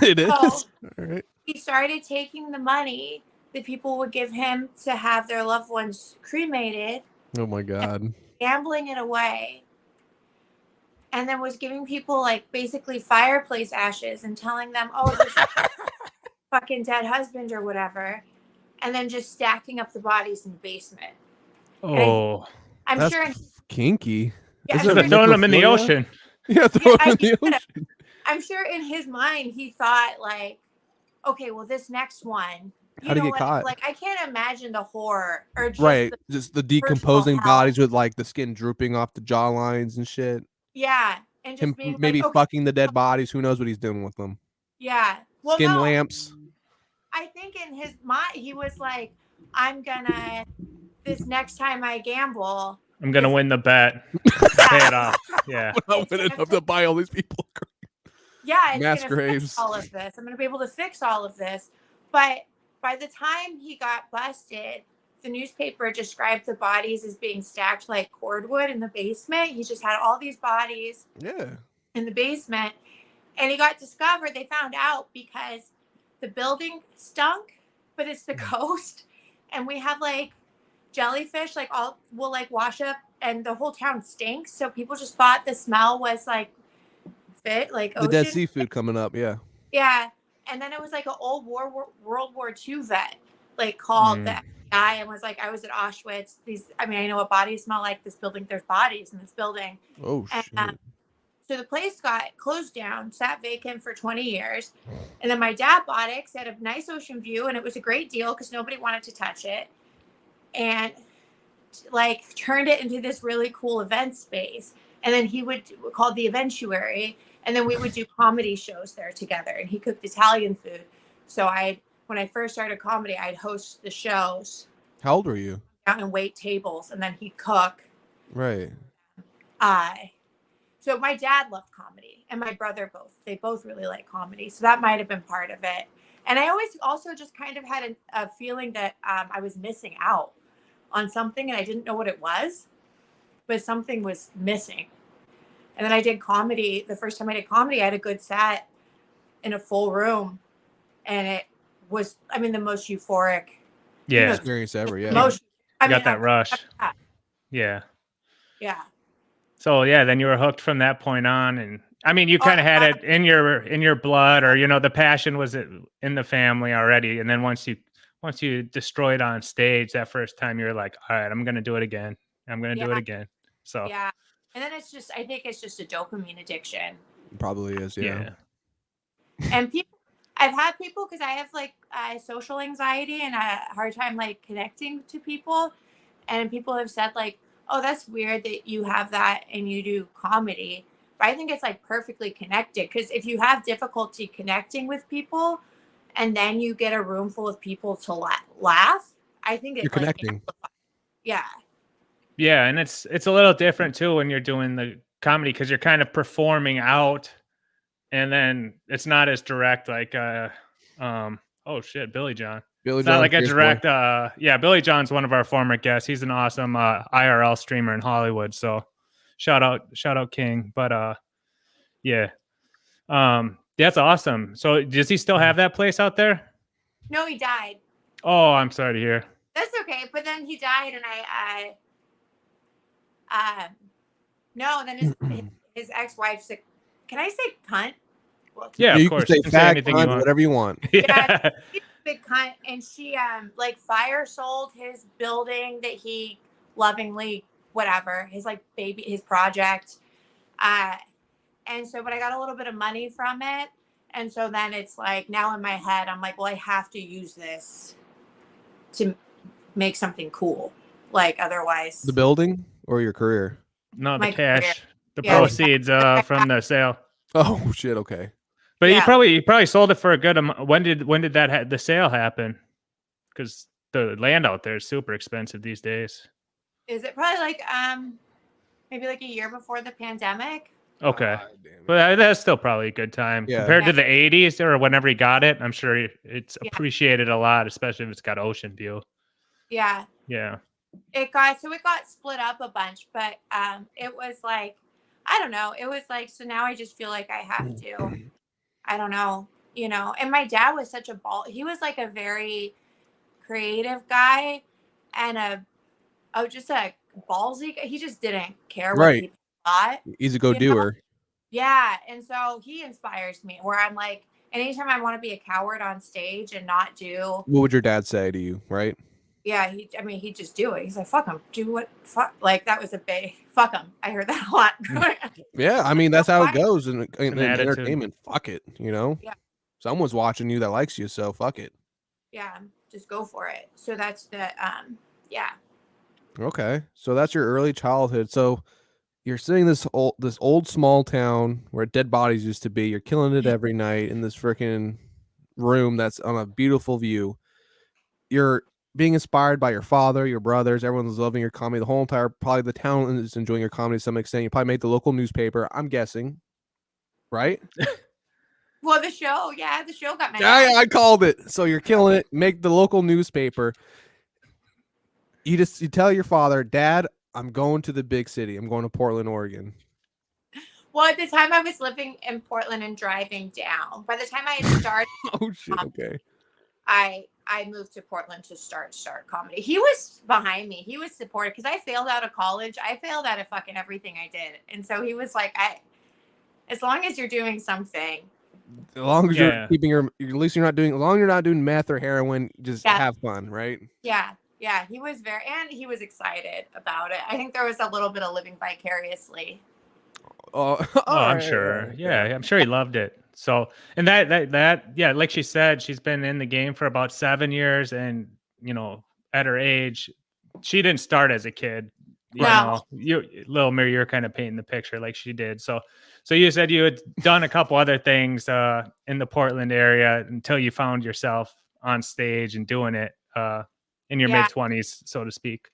It is. So all right. he started taking the money that people would give him to have their loved ones cremated. Oh my God. Gambling it away. And then was giving people like basically fireplace ashes and telling them, oh, this fucking dead husband or whatever. And then just stacking up the bodies in the basement. Oh, I'm that's sure. kinky. Yeah, should have thrown them in the ocean. Yeah, throw them in the ocean. I'm sure in his mind he thought like, okay, well this next one, how to get caught? Like I can't imagine the horror or just the decomposing bodies with like the skin drooping off the jaw lines and shit. Yeah, and just him being maybe like, fucking the dead bodies. Who knows what he's doing with them? Yeah, well, skin lamps. I think in his mind he was like, I'm gonna this next time I gamble, I'm gonna win the bet. Pay it off. Yeah. I'm winning enough to buy all these people. Yeah, mass graves. All of this. I'm gonna be able to fix all of this. But by the time he got busted, the newspaper described the bodies as being stacked like cordwood in the basement. He just had all these bodies in the basement. And he got discovered. They found out because the building stunk, but it's the coast. And we have like jellyfish, like all will like wash up and the whole town stinks. So people just thought the smell was like like the dead seafood coming up. Yeah. And then it was like an old World War II vet, like called the guy and was like, I was at Auschwitz. I know what bodies smell like. This building, there's bodies in this building. Oh, shit. So the place got closed down, sat vacant for 20 years. And then my dad bought it because it had a nice ocean view and it was a great deal because nobody wanted to touch it. And like turned it into this really cool event space. And then he would call the Eventuary. And then we would do comedy shows there together. And he cooked Italian food. So when I first started comedy, I'd host the shows. How old were you? Out and wait tables, and then he'd cook. Right. So my dad loved comedy, and my brother they both really like comedy. So that might have been part of it. And I always also just kind of had a feeling that I was missing out on something, and I didn't know what it was, but something was missing. And then I did comedy. The first time I did comedy, I had a good set in a full room. And it was, the most euphoric experience ever. Yeah. Got that rush. Yeah. Yeah. So yeah, then you were hooked from that point on. And you kind of had it in your blood, or, the passion was in the family already. And then once once you destroy it on stage that first time, you're like, all right, I'm gonna do it again. I'm gonna do it Yeah. again. So Yeah. And then I think it's just a dopamine addiction. Probably is, yeah. And I've had people, because I have like social anxiety and a hard time like connecting to people. And people have said like, oh, that's weird that you have that and you do comedy. But I think it's like perfectly connected, because if you have difficulty connecting with people and then you get a room full of people to laugh, I think You're it like connecting. yeah. Yeah, and it's a little different too when you're doing the comedy because you're kind of performing out, and then it's not as direct like oh shit, Billy John. Billy It's not John, like a Fierce Boy. direct yeah, Billy John's one of our former guests. He's an awesome IRL streamer in Hollywood. So shout out King. But yeah. That's awesome. So does he still have that place out there? No, he died. Oh, I'm sorry to hear. That's okay. But then he died, and no, then his ex-wife said, can I say cunt? Well, Yeah, you of can course. say You can say fag, anything you cunt, want. whatever you want. Yeah. she's a big cunt, and she like fire sold his building that he lovingly whatever, his like baby, his project. And so, but I got a little bit of money from it. And so then it's like, now in my head, I'm like, well, I have to use this to make something cool. Like otherwise, The building or your career? No, the my cash, career. the Yeah, proceeds from the sale. Oh shit, okay. But Yeah. he probably sold it for a good amount. When did that the sale happen? Because the land out there is super expensive these days. Is it probably like maybe like a year before the pandemic? Okay, God damn it. but that's still probably a good time Yeah. compared Yeah. to the '80s or whenever he got it. I'm sure it's Yeah. appreciated a lot, especially if it's got ocean view. Yeah. Yeah. It got split up a bunch, but it was like, I don't know, it was like, so now I just feel like I have to, I don't know, and my dad was such a he was like a very creative guy, and just a ballsy guy. He just didn't care what Right. people thought. He's a go-doer. Yeah, and so he inspires me, where I'm like, anytime I want to be a coward on stage and not do. What would your dad say to you, right? Yeah, he'd just do it. He's like, fuck him. Do what? Fuck. Like, that was a big fuck him. I heard that a lot. Yeah, I mean, that's how it Fine. goes in attitude. entertainment. Fuck it, Yeah. Someone's watching you that likes you, so fuck it. Yeah, just go for it. So that's the, yeah. Okay, so that's your early childhood. So you're sitting this old small town where dead bodies used to be. You're killing it every night in this freaking room that's on a beautiful view. You're being inspired by your father, your brothers. Everyone's loving your comedy. The whole entire, probably the town is enjoying your comedy to some extent. You probably made the local newspaper, I'm guessing, right? Well, the show got my I called it. So you're killing it. Make the local newspaper. You tell your father, Dad, I'm going to the big city. I'm going to Portland, Oregon. Well, at the time I was living in Portland and driving down. By the time I had started, Oh shit. Okay. I moved to Portland to start comedy. He was behind me. He was supportive, because I failed out of college. I failed out of fucking everything I did. And so he was like, as long as you're doing something. As long as Yeah. you're keeping at least you're not doing, as long as you're not doing meth or heroin, just Yeah. have fun, right? Yeah. Yeah. He was and he was excited about it. I think there was a little bit of living vicariously. Oh, I'm sure. Yeah, I'm sure he loved it. So, and that, yeah, like she said, she's been in the game for about 7 years, and at her age, she didn't start as a kid. No. Lil Mir, you're kind of painting the picture like she did. So you said you had done a couple other things in the Portland area until you found yourself on stage and doing it in your mid-20s, so to speak.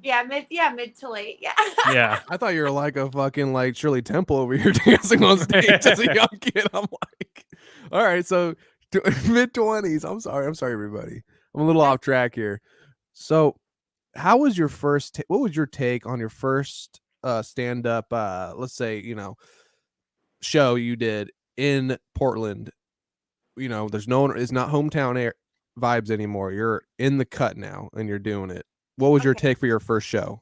Yeah, mid to late. Yeah. Yeah. I thought you were like a fucking like Shirley Temple over here dancing on stage as a young kid. I'm like, all right, so mid-20s. I'm sorry, everybody. I'm a little off track here. So, how was your first? What was your take on your first stand-up? Let's say show you did in Portland. There's it's not hometown vibes anymore. You're in the cut now, and you're doing it. What was your take for your first show?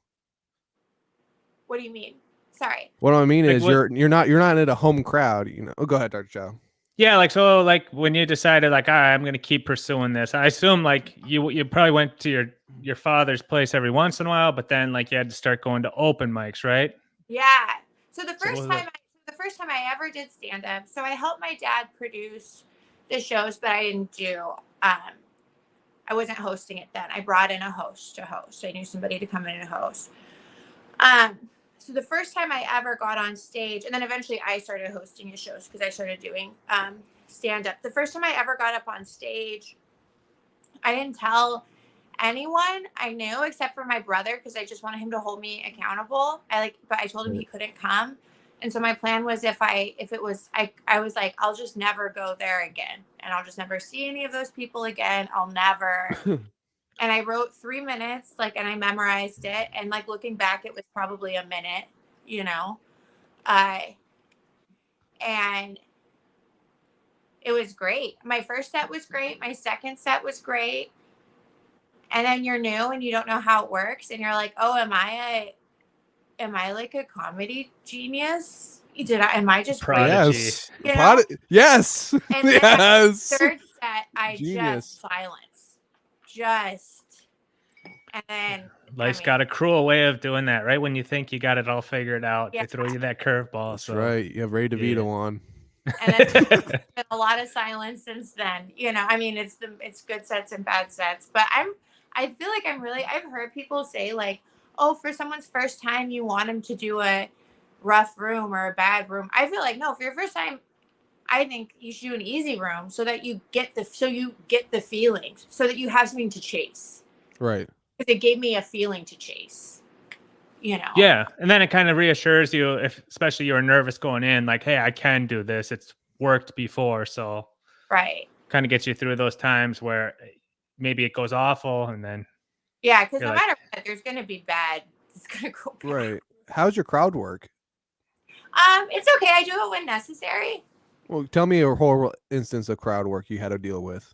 What do you mean? Sorry. What I mean is you're not in a home crowd. Oh, go ahead, Dr. Chow. Yeah, like so, like when you decided, like, all right, I'm gonna keep pursuing this. I assume like you probably went to your father's place every once in a while, but then like you had to start going to open mics, right? Yeah. So the So what first was time it? the first time I ever did stand up, so I helped my dad produce the shows, but I didn't do I wasn't hosting it then. I brought in a host to host. I knew somebody to come in and host. Um so the first time I ever got on stage, and then eventually I started hosting his shows because I started doing stand up. The first time I ever got up on stage, I didn't tell anyone I knew except for my brother because I just wanted him to hold me accountable. But I told him he couldn't come. And so my plan was if it was I was like, I'll just never go there again, and I'll just never see any of those people again. I'll never. And I wrote 3 minutes, like, and I memorized it. And like looking back, it was probably a minute, you know. I and it was great. My first set was great. My second set was great. And then you're new and you don't know how it works, and you're like, oh, am I like a comedy genius? Am I just great? Prodigy. Yes. You know? Yes. And then by the Yes. third set, I Genius. just silence. Just and then Life's got a cruel way of doing that, right? When you think you got it all figured out, yeah. they throw you that curveball. That's So right. You have Ray DeVito on. And then there's been a lot of silence since then. It's good sets and bad sets. But I feel like I've heard people say like, oh, for someone's first time you want them to do a rough room or a bad room. I feel like no, for your first time, I think you should do an easy room so that you get the feelings, so that you have something to chase. Right. Because it gave me a feeling to chase. You know. yeah, and then it kind of reassures you, if especially you're nervous going in, like, hey, I can do this. It's worked before, so Right. kind of gets you through those times where maybe it goes awful, and then Yeah, because you're no like, matter what, there's gonna be bad. It's gonna go bad. Right. How's your crowd work? It's okay. I do it when necessary. Well, tell me a horrible instance of crowd work you had to deal with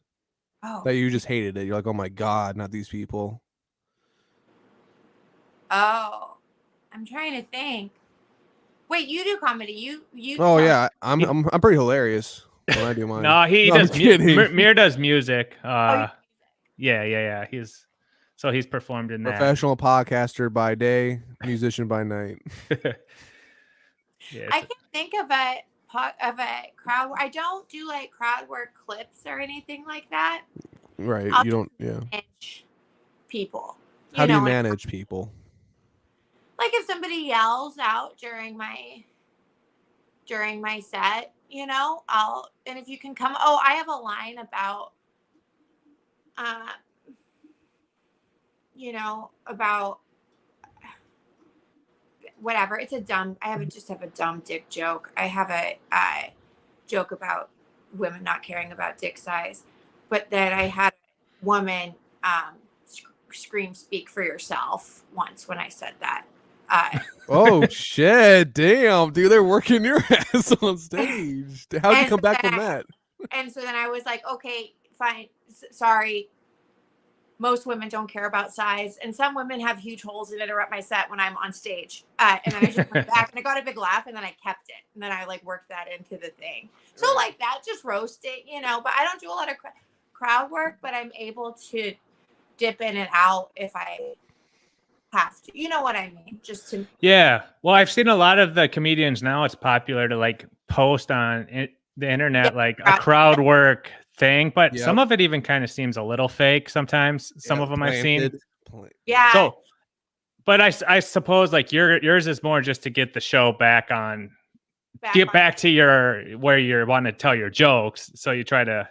Oh, that you just hated it. You're like, oh my God, not these people. oh, I'm trying to think. Wait, you do comedy? You Oh tell me. yeah, I'm pretty hilarious when I do mine. no, he No, I'm does. kidding. Mir does music. Oh, Yeah. He's performed in that. Professional podcaster by day, musician by night. Yeah, I can think of a crowd. I don't do like crowd work clips or anything like that. Right. I'll You just don't. Yeah. manage people. How do you Like manage people? if somebody yells out during my set, and if you can come. Oh, I have a line about uh, about whatever. It's a dumb. Just have a dumb dick joke. I have a joke about women not caring about dick size, but then I had a woman scream "Speak for yourself" once when I said that. Oh shit! Damn, dude, they're working your ass on stage. How'd you and come so back then from that? and so then I was like, okay, fine, sorry. Most women don't care about size, and some women have huge holes and interrupt my set when I'm on stage. And then I just went back and I got a big laugh, and then I kept it, and then I like worked that into the thing. So like that, just roast it, But I don't do a lot of crowd work, but I'm able to dip in and out if I have to. You know what I mean? Just to yeah. Well, I've seen a lot of the comedians now. It's popular to like post on the internet like a crowd work thing, but Yep. some of it even kind of seems a little fake sometimes. Some of them I've seen. Yeah. So, but I suppose like yours is more just to get the show back on, get back to where you're wanting to tell your jokes. So you try to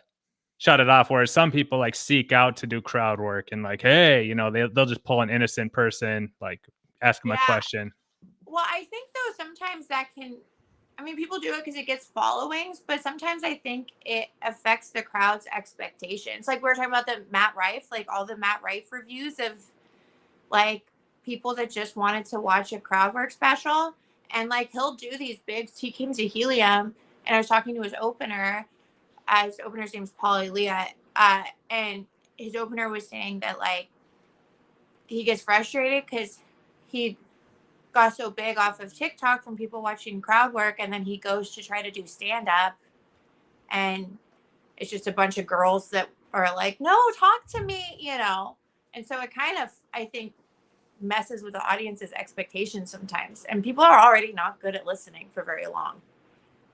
shut it off. Whereas some people like seek out to do crowd work and like, hey, they'll just pull an innocent person, like ask them a question. Well, I think though sometimes that can. I mean, people do it because it gets followings, but sometimes I think it affects the crowd's expectations. Like we we're talking about the Matt Rife, like all the Matt Rife reviews of like people that just wanted to watch a crowd work special. And like he'll do these big. He came to Helium, and I was talking to his opener. His opener's name is Paul Elliott, and his opener was saying that like he gets frustrated because he got so big off of TikTok from people watching crowd work, and then he goes to try to do stand up, and it's just a bunch of girls that are like, no, talk to me, you know. And so it kind of, I think, messes with the audience's expectations sometimes, and people are already not good at listening for very long,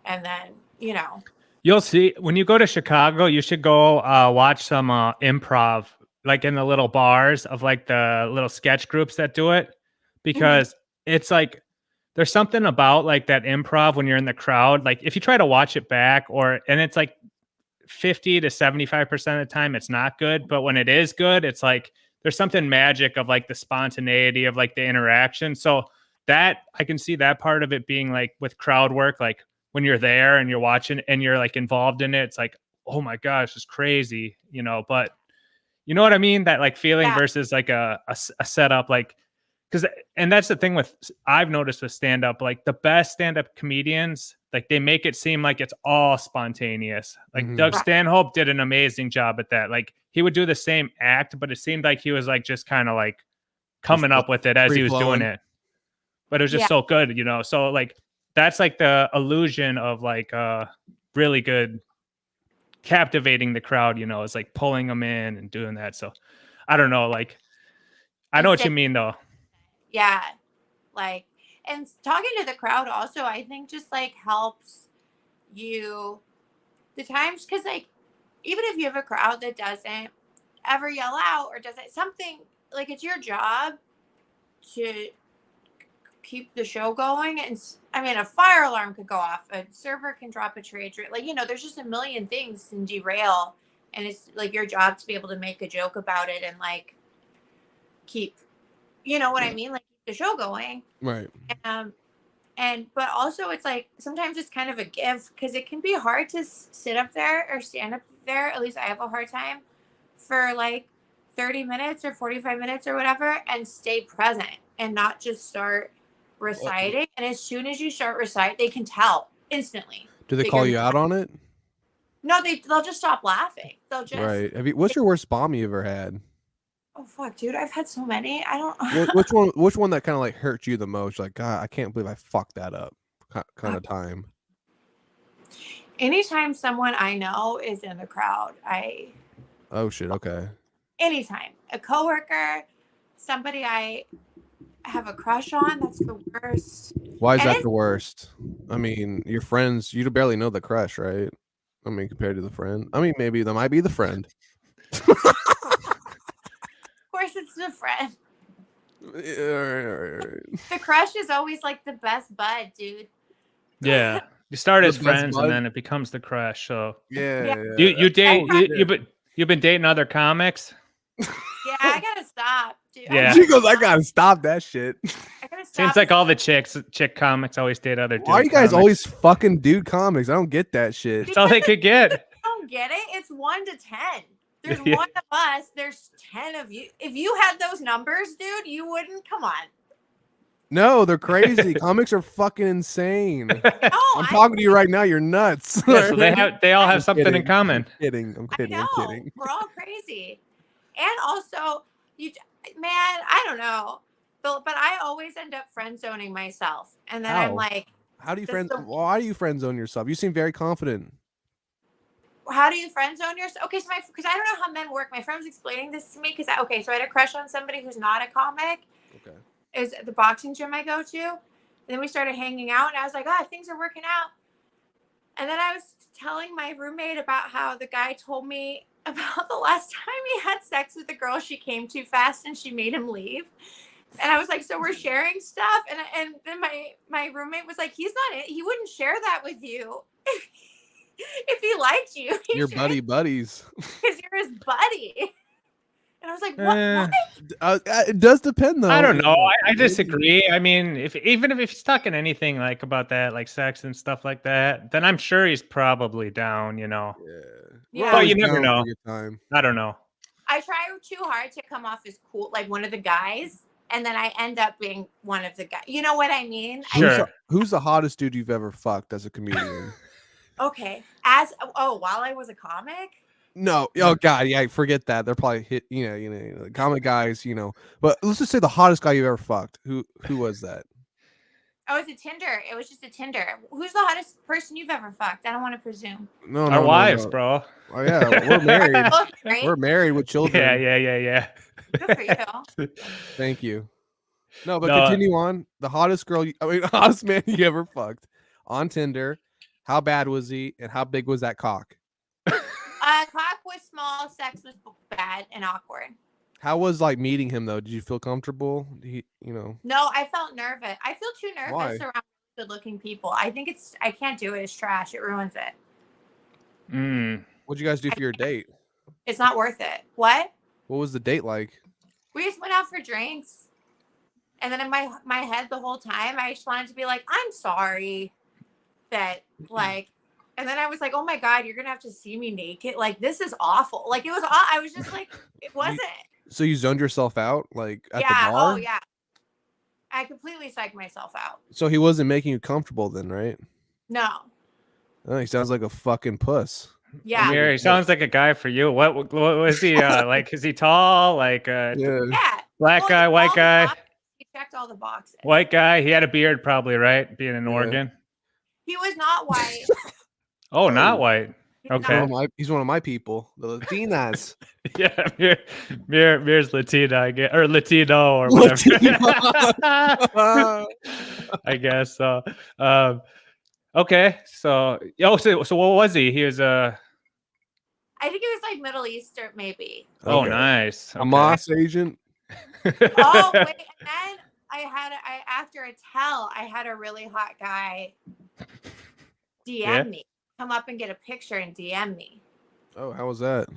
and then, you know, You'll see when you go to Chicago, you should go watch some improv, like in the little bars of like the little sketch groups that do it, because it's like there's something about like that improv when you're in the crowd. Like if you try to watch it back, and it's like 50 to 75% of the time it's not good, but when it is good, it's like there's something magic of like the spontaneity of like the interaction. So that I can see that part of it being like with crowd work, like when you're there and you're watching and you're like involved in it, it's like, oh my gosh, it's crazy, you know. But you know what I mean, that like feeling yeah, versus like a setup, like because, and that's the thing with, I've noticed with stand up, like the best stand up comedians, like they make it seem like it's all spontaneous. Like Doug right. Stanhope did an amazing job at that. Like he would do the same act, but it seemed like he was like just kind of like coming up with it as he was doing it. But it was just Yeah. so good, you know. So like that's like the illusion of like really good captivating the crowd, you know, is like pulling them in and doing that. So I don't know, like I know what you mean though. Yeah, like, and talking to the crowd also, I think, just like helps you the times, because like even if you have a crowd that doesn't ever yell out or doesn't something, like it's your job to keep the show going. And I mean, a fire alarm could go off, a server can drop a trade, like, you know, there's just a million things can derail, and it's like your job to be able to make a joke about it and like keep, you know what I mean, like keep the show going, Right. And but also it's like sometimes it's kind of a gift, because it can be hard to sit up there or stand up there, at least I have a hard time, for like 30 minutes or 45 minutes or whatever, and stay present and not just start reciting. And as soon as you start reciting, they can tell instantly. Do they call you out on it? No, they'll just stop laughing. They'll just Right. What's your worst bomb you ever had? Oh fuck, dude, I've had so many. I don't. Which one that kind of like hurt you the most? Like, God, I can't believe I fucked that up. Kind of time. Anytime someone I know is in the crowd, Oh shit. Okay. anytime a coworker, somebody I have a crush on, that's the worst. Why is And that the worst? I mean, your friends, you barely know the crush, right? I mean, compared to the friend. I mean, maybe that might be the friend. Of course, it's the friend. The crush is always like the best bud, dude. Yeah. You start as The best friends bud? and then it becomes the crush. So Yeah. you date Yeah. you've been dating other comics? Yeah, I gotta stop, dude. Yeah. She goes, I gotta stop that shit. I gotta stop. Seems like all the chick comics always date other dude Why are you guys comics. always fucking dude comics? I don't get that shit. That's all they could get. I don't get it. It's 1 to 10. There's Yeah. 1 of us. There's 10 of you. If you had those numbers, dude, you wouldn't. Come on. No, they're crazy. Comics are fucking insane. No, I'm talking to you right now. You're nuts. Yeah, so they all have I'm something in kidding. common. I'm kidding. I'm I kidding. know. I'm kidding. We're all crazy. And also, man, I don't know. But I always end up friend zoning myself. And then I'm How? like, How do you That's why do you friend zone yourself? You seem very confident. how do you friend zone yourself? Okay, so because I don't know how men work. My friend was explaining this to me, because so I had a crush on somebody who's not a comic. Okay. It was at the boxing gym I go to. And then we started hanging out, and I was like, things are working out. And then I was telling my roommate about how the guy told me about the last time he had sex with a girl. She came too fast and she made him leave. And I was like, so we're sharing stuff. And then my roommate was like, he wouldn't share that with you. If he liked you. You're buddies. Because you're his buddy. And I was like, what? It does depend though. I don't know. I disagree. I mean, even if he's talking anything like about that, like sex and stuff like that, then I'm sure he's probably down, you know. Yeah. But you never know. Time. I don't know. I try too hard to come off as cool, like one of the guys, and then I end up being one of the guys. You know what I mean? Sure. Who's the hottest dude you've ever fucked as a comedian? Okay. While I was a comic? No. Oh God. Yeah. Forget that. They're probably hit. You know, comic guys. You know. But let's just say the hottest guy you've ever fucked. Who was that? Oh, it's a Tinder. It was just a Tinder. Who's the hottest person you've ever fucked? I don't want to presume. No, Our no, wives, no. bro. Oh yeah, we're married. Both right? We're married with children. Yeah. Good for you. Thank you. No, but No, continue on. The hottest girl, hottest man you ever fucked on Tinder. How bad was he, and how big was that cock? Cock was small, sex was bad and awkward. How was like meeting him though? Did you feel comfortable? No, I felt nervous. I feel too Why? nervous around good-looking people. I can't do it. It's trash. It ruins it. What'd you guys do for your date? It's not worth it. What? What was the date like? We just went out for drinks. And then in my head the whole time, I just wanted to be like, I'm sorry that like, and then I was like, oh my God, you're going to have to see me naked. Like, this is awful. Like, I was just like, it wasn't. So you zoned yourself out like at the Yeah. bar? Oh yeah. I completely psyched myself out. So he wasn't making you comfortable then, right? No. Oh, he sounds like a fucking puss. Yeah. Mir, he sounds like a guy for you. What was he like? Is he tall? Like Yeah. Yeah. black Well, guy, white guy, He checked all the boxes. white guy. He had a beard, probably, right? Being in Yeah. Oregon. He was not white. Oh, not white. He's Okay. not- He's one of my people, the Latinas. Yeah, Mir's Latina, I guess, or Latino, or whatever. I guess so. Okay, so so what was he? He was I think it was like Middle Eastern, maybe. Oh, Okay. nice. A Okay. Moss agent. Oh wait, and then after a tell, I had a really hot guy DM me, come up and get a picture and DM me. Oh, how was that?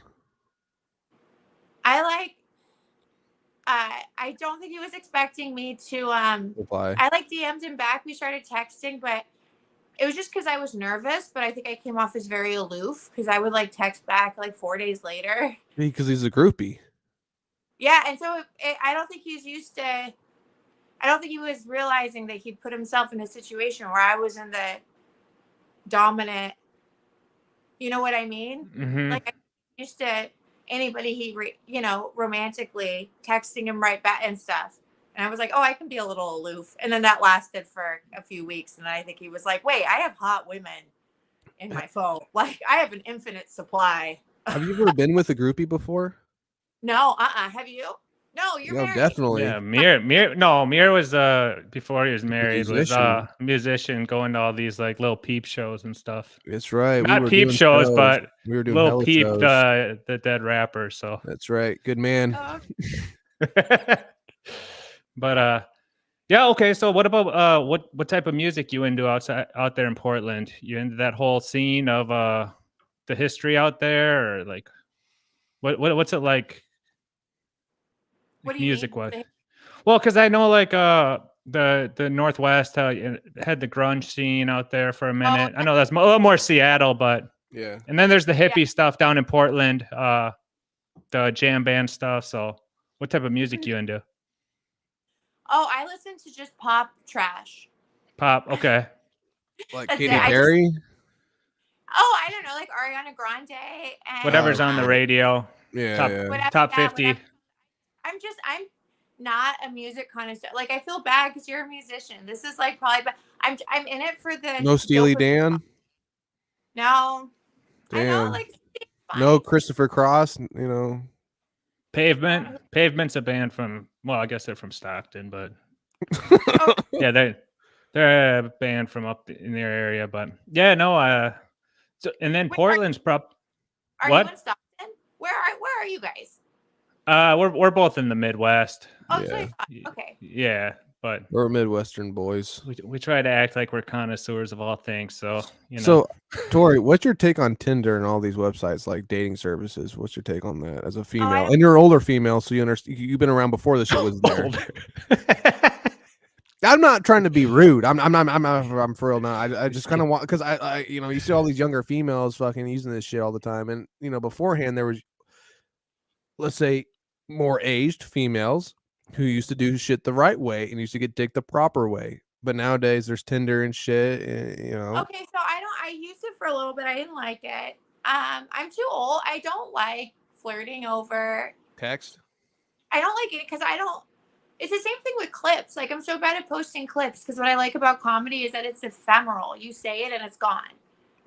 I don't think he was expecting me to Reply. I like DM'd him back. We started texting, but it was just because I was nervous, but I think I came off as very aloof because I would like text back like 4 days later. Because he's a groupie. Yeah, and so I don't think he's used to. I don't think he was realizing that he put himself in a situation where I was in the dominant. You know what I mean? Mhm. Like I used to anybody romantically texting him right back and stuff. And I was like, oh, I can be a little aloof. And then that lasted for a few weeks. And I think he was like, wait, I have hot women in my phone. Like I have an infinite supply. Have you ever been with a groupie before? No, have you? No, you're No, married. definitely. Yeah, Mir was before he was married was a musician going to all these like little peep shows and stuff. That's right. Not we were peep doing shows, but we were doing Lil hella Peep, shows. the dead rapper. So That's right. Good man. but yeah, okay. So what about what type of music you into out there in Portland? You into that whole scene of the history out there, or like what's it like? What do you Music mean? wise? Well, because I know like the Northwest had the grunge scene out there for a minute. I know that's a little more Seattle, but Yeah. and then there's the hippie stuff down in Portland, the jam band stuff. So what type of music you into? Oh, I listen to just pop trash. Pop, okay. Like That's Katy it. Perry. Oh, I don't know, like Ariana Grande and Whatever's on the radio. Yeah. Top, Yeah. whatever, top yeah, 50. whatever. I'm not a music connoisseur. Like I feel bad because you're a musician. This is like probably bad. I'm in it for the No Steely Dan. No. I know, Damn. like No Christopher Cross. Pavement's a band from, well, I guess they're from Stockton, but Oh, yeah, they're a band from up in their area. But yeah, no. So and then Wait, Portland's are what? you in Stockton? Where are you guys? We're both in the Midwest. Oh, Yeah. so I thought, okay. Yeah, but We're Midwestern boys. we try to act like we're connoisseurs of all things. So So, Tory, what's your take on Tinder and all these websites like dating services? What's your take on that as a female? And you're an older female, so you understand. You've been around before the shit was there. I'm not trying to be rude. I'm for real now. I just kind of want, because I you see all these younger females fucking using this shit all the time, and beforehand there was, let's say, more aged females who used to do shit the right way and used to get dick the proper way. But nowadays there's Tinder and shit, Okay, so I used it for a little bit. I didn't like it. I'm too old. I don't like flirting over text. I don't like it because it's the same thing with clips. Like, I'm so bad at posting clips because what I like about comedy is that it's ephemeral. You say it and it's gone.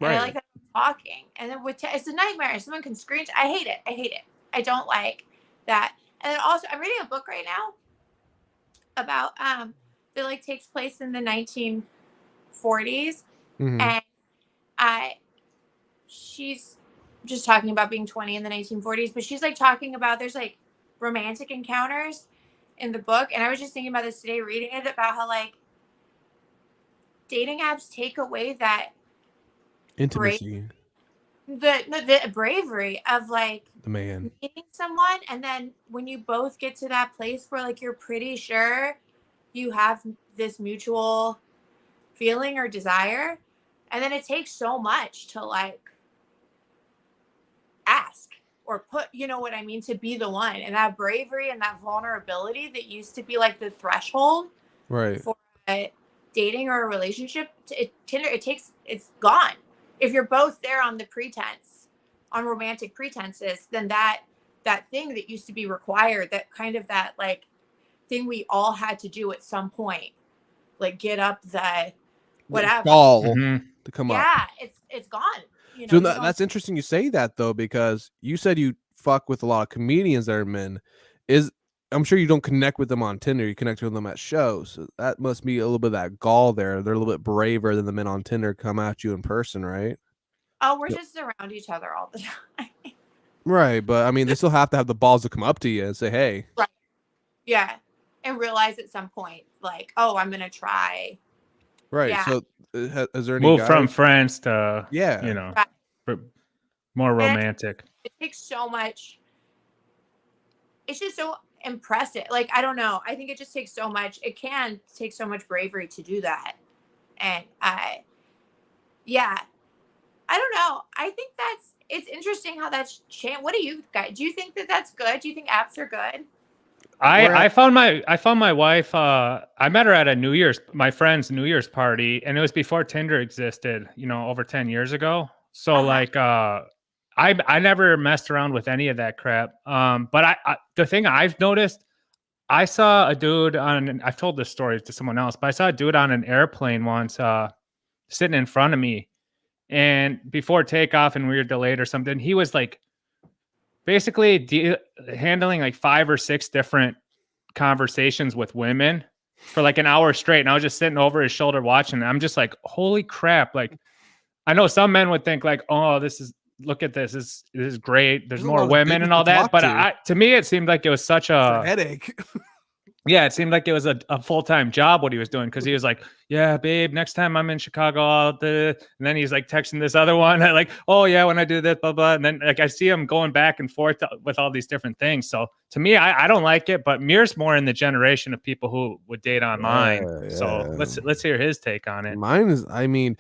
And I like that I'm talking. And then it's a nightmare. Someone can screen. I hate it. I hate it. I don't like that. And then also, I'm reading a book right now about that like takes place in the 1940s, and she's just talking about being 20 in the 1940s, but she's like talking about there's like romantic encounters in the book, and I was just thinking about this today reading it about how like dating apps take away that intimacy, the bravery of like the man meeting someone, and then when you both get to that place where like you're pretty sure you have this mutual feeling or desire, and then it takes so much to like ask or put, you know what I mean, to be the one, and that bravery and that vulnerability that used to be like the threshold for a dating or a relationship. It's gone. If you're both there on the pretense, on romantic pretenses, then that thing that used to be required, that kind of that like thing we all had to do at some point, like get up the whatever to come up. Yeah, it's gone. You know, So that's interesting you say that though, because you said you fuck with a lot of comedians that are men. I'm sure you don't connect with them on Tinder. You connect with them at shows. So that must be a little bit of that gall there. They're a little bit braver than the men on Tinder come at you in person, right? Oh, we're just around each other all the time. Right, but I mean, they still have to have the balls to come up to you and say, "Hey." Right. Yeah, and realize at some point, like, oh, I'm gonna try. Right. Yeah. So, is there any move guys? from friends to Yeah, more romantic? It takes so much. It's just so impressive. Like, I don't know. I think it just takes so much. It can take so much bravery to do that. And yeah, I don't know. I think it's interesting how that's changed. What do you guys? Do you think that that's good? Do you think apps are good? I found my wife. I met her at my friend's New Year's party, and it was before Tinder existed. You know, over 10 years ago. So like, I never messed around with any of that crap. But the thing I've noticed, I saw a dude I've told this story to someone else, but I saw a dude on an airplane once, sitting in front of me, and before takeoff, and we were delayed or something, he was like basically handling like 5 or 6 different conversations with women for like an hour straight. And I was just sitting over his shoulder watching. And I'm just like, holy crap. Like, I know some men would think like, oh, look at this. This is great. There's more women and all that. But to me, it seemed like it was such a headache. Yeah, it seemed like it was a full-time job what he was doing, because he was like, yeah, babe, next time I'm in Chicago, and then he's like texting this other one, like, oh yeah, when I do this, blah, blah. And then like I see him going back and forth with all these different things. So to me, I don't like it, but Mir's more in the generation of people who would date online. So let's hear his take on it. Mine is, I mean,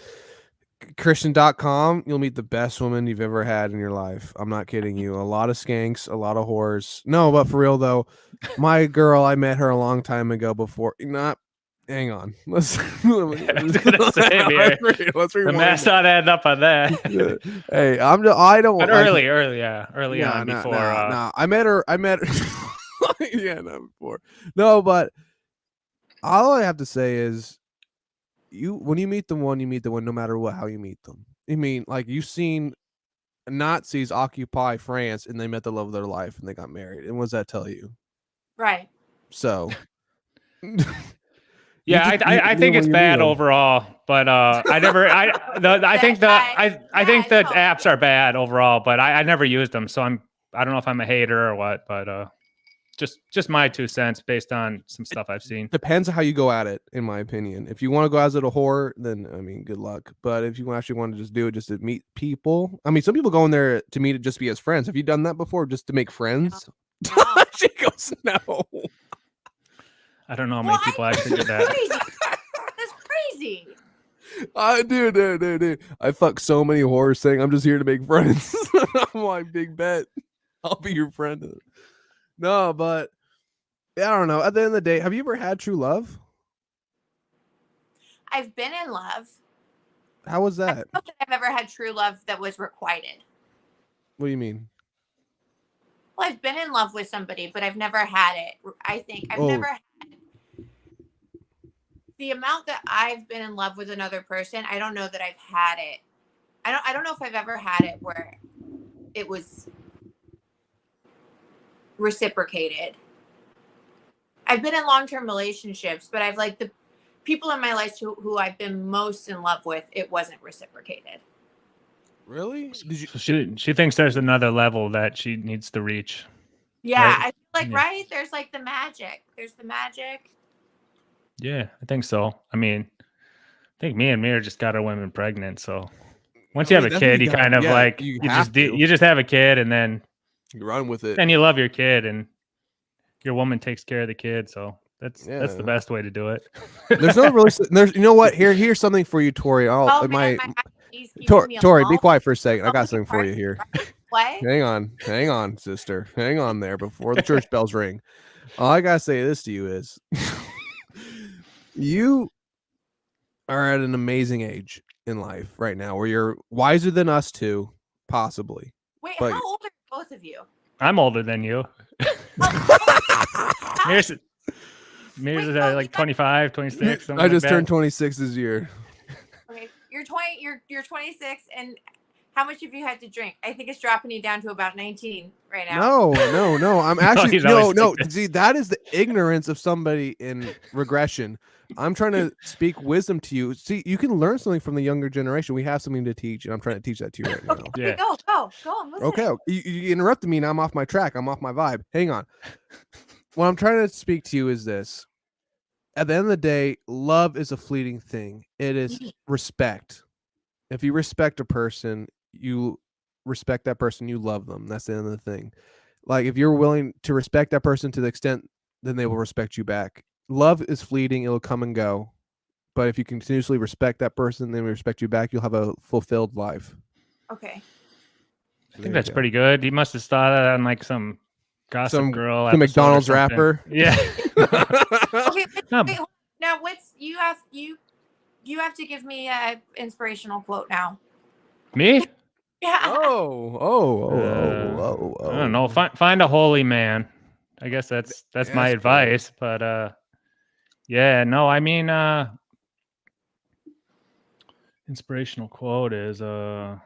Christian.com, you'll meet the best woman you've ever had in your life. I'm not kidding you. A lot of skanks, a lot of whores. No, but for real though, my girl, I met her a long time ago before. Hang on. Let's the math not add up on that. Hey, I don't. But early on before. No, I met her. Yeah, not before. No, but all I have to say is, when you meet the one, no matter how you meet them. I mean, like, you've seen Nazis occupy France and they met the love of their life and they got married. And what does that tell you? Right. So yeah, I think it's bad overall, but I think that apps are bad overall, but I never used them, so I don't know if I'm a hater or what, but just my 2 cents based on some stuff I've seen. Depends on how you go at it, in my opinion. If you want to go as a whore, then I mean, good luck. But if you actually want to just do it just to meet people, I mean, some people go in there to meet it just to be as friends. Have you done that before, just to make friends? No. She goes, no. I don't know how many people actually did that. That's crazy. Dude. I fuck so many whores saying I'm just here to make friends. I'm like, big bet. I'll be your friend. No, but I don't know. At the end of the day, have you ever had true love? I've been in love. How was that? I don't know that I've ever had true love that was requited. What do you mean? Well, I've been in love with somebody, but I've never had it. I think I've never had the amount that I've been in love with another person, I don't know that I've had it. I don't know if I've ever had it where it was reciprocated. I've been in long-term relationships, but I've like the people in my life who I've been most in love with, it wasn't reciprocated. Really? Did you? So she thinks there's another level that she needs to reach. Yeah, Right. I feel like Yeah. right there's like the magic. There's the magic. Yeah, I think so. I mean, I think me and Mir just got our women pregnant. So once I you mean, have a that's what kid, you gotta- kind of yeah, like you you have just to. you just have a kid, and then You run with it. you love your kid, and your woman takes care of the kid. So that's Yeah. the best way to do it. There's no really. There's. You know what? Here's something for you, Tori. I'll Oh man, my my he's keeping me Tori. Be alone. quiet for a second. I Oh, got you something for you here. What? Hang on, sister. Hang on there before the church bells ring. All I gotta say this to you is, you are at an amazing age in life right now, where you're wiser than us two, possibly. Wait, But how old are both of you? I'm older than you. Mir's Wait, like 25, 26, something I like just that. turned 26 this year. Okay, you're 20. You're 26, and how much have you had to drink? I think it's dropping you down to about 19 right now. No. I'm No, actually he's no. always like this. See, that is the ignorance of somebody in regression. I'm trying to speak wisdom to you. See, you can learn something from the younger generation. We have something to teach, and I'm trying to teach that to you right now. Okay, Yeah. go. I'm listening. Okay, you interrupted me, and I'm off my track. I'm off my vibe. Hang on. What I'm trying to speak to you is this. At the end of the day, love is a fleeting thing. It is respect. If you respect a person, you respect that person, you love them. That's the end of the thing. Like, if you're willing to respect that person to the extent, then they will respect you back. Love is fleeting. It'll come and go. But if you continuously respect that person, then respect you back, you'll have a fulfilled life. Okay. I think that's pretty good. He must have started on like some Gossip Girl some episode or McDonald's something. rapper. Yeah. Okay. No, Wait, now what's you have to give me a inspirational quote now. me? Yeah. I don't know. Find a holy man. I guess that's my Yes, advice. But yeah, no, I mean inspirational quote is Or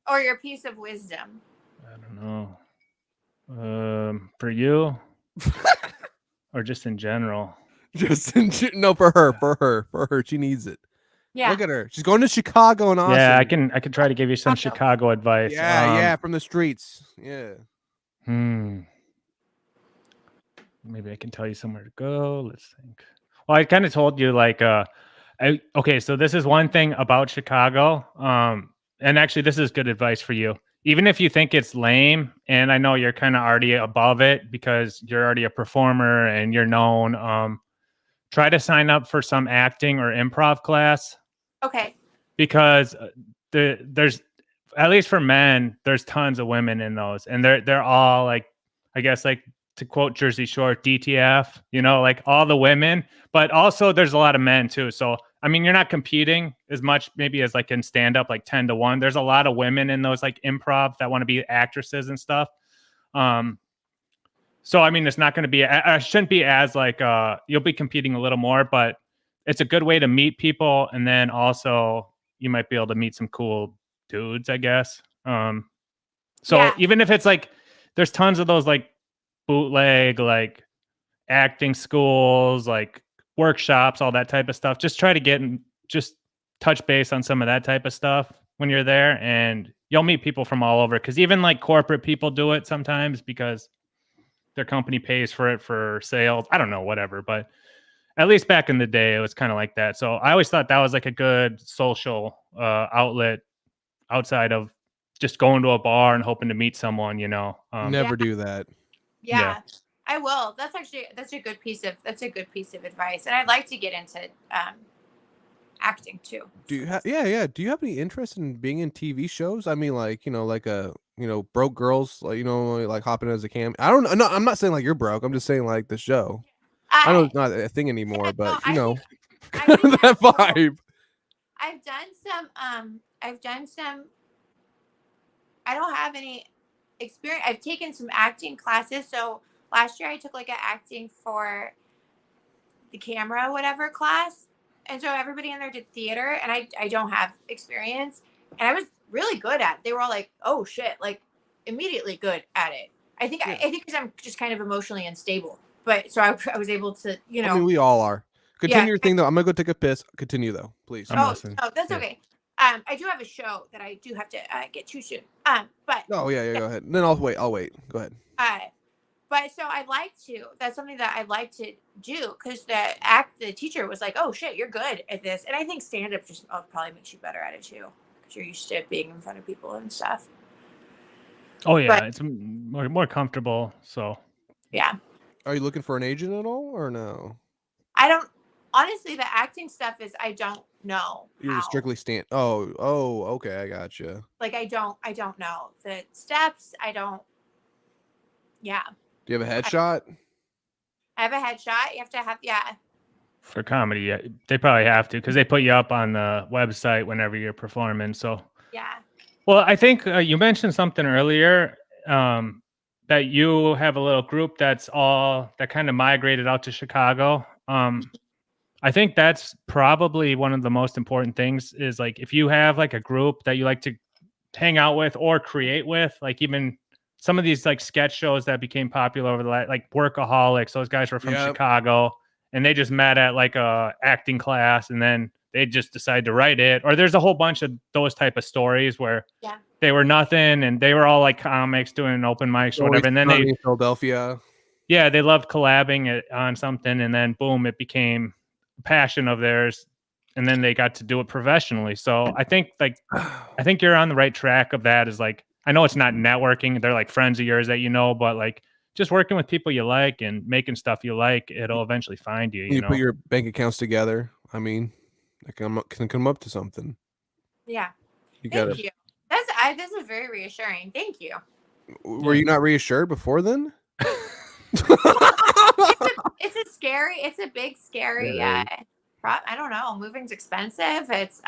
your piece of wisdom. I don't know. For you or just in general. No, for her. She needs it. Yeah. Look at her. She's going to Chicago and Austin. Yeah, I can try to give you some Chicago advice. Yeah, from the streets. Yeah. Maybe I can tell you somewhere to go. Let's think. Well, I kind of told you like okay, so this is one thing about Chicago. And actually this is good advice for you. Even if you think it's lame, and I know you're kind of already above it because you're already a performer and you're known, try to sign up for some acting or improv class. Okay. Because there's, at least for men, there's tons of women in those, and they're all like, I guess, like, to quote Jersey Shore, DTF, like all the women, but also there's a lot of men too. So, I mean, you're not competing as much maybe as like in stand up, like 10-1. There's a lot of women in those like improv that want to be actresses and stuff. So, I mean, it's not going to be, I shouldn't be as like, you'll be competing a little more, but it's a good way to meet people. And then also you might be able to meet some cool dudes, I guess. So Yeah. even if it's like, there's tons of those like bootleg, like acting schools, like workshops, all that type of stuff. Just try to get and just touch base on some of that type of stuff when you're there, and you'll meet people from all over. Cause even like corporate people do it sometimes because their company pays for it for sales. I don't know, whatever, but at least back in the day, it was kind of like that. So I always thought that was like a good social outlet outside of just going to a bar and hoping to meet someone, Never do that. Yeah. I will. That's a good piece of advice. And I'd like to get into acting too. Do you have do you have any interest in being in TV shows? I mean, like, like a broke girls, like, like hopping as a cam. I don't know. No, I'm not saying like you're broke. I'm just saying like the show. I know it's not a thing anymore, but I think that vibe. I've done some I don't have any experience. I've taken some acting classes. So last year I took like an acting for the camera, whatever class. And so everybody in there did theater, and I don't have experience, and I was really good at it. They were all like, "Oh shit!" Like immediately good at it. I think Yeah. I think because I'm just kind of emotionally unstable, but so I was able to I mean, we all are. yeah. Continue your thing though. I'm gonna go take a piss. Continue though, please. I'm listening. No, that's Yeah. okay. I do have a show that I do have to get to soon. But Oh yeah, go ahead. Then I'll wait. Go ahead. but so I like to. That's something that I like to do because the teacher was like, "Oh shit, you're good at this," and I think stand up just probably makes you better at it too because you're used to being in front of people and stuff. Oh yeah, But it's more comfortable. So yeah, Are you looking for an agent at all, or no? I don't. Honestly, the acting stuff is I don't know You're how. strictly stand. Okay, I gotcha. Like I don't know the steps. I don't. Yeah, Do you have a headshot? I have a headshot. You have to have for comedy, yeah, they probably have to because they put you up on the website whenever you're performing. So yeah. well, I think you mentioned something earlier that you have a little group that kind of migrated out to Chicago. I think that's probably one of the most important things is like if you have like a group that you like to hang out with or create with, like even some of these like sketch shows that became popular over the like Workaholics, those guys were from Chicago and they just met at like a acting class and then they just decided to write it. Or there's a whole bunch of those type of stories where they were nothing and they were all like comics doing open mics or whatever. And then they Philadelphia. Yeah, they loved collabing on something and then boom, it became a passion of theirs. And then they got to do it professionally. So I think you're on the right track of that is like, I know it's not networking. They're like friends of yours that you know, but like just working with people you like and making stuff you like, it'll eventually find you. You know? Put your bank accounts together. I mean, I can come up to something. Yeah. You Thank you. This is very reassuring. Thank you. Were you not reassured before then? It's a big scary I don't know, moving's expensive. It's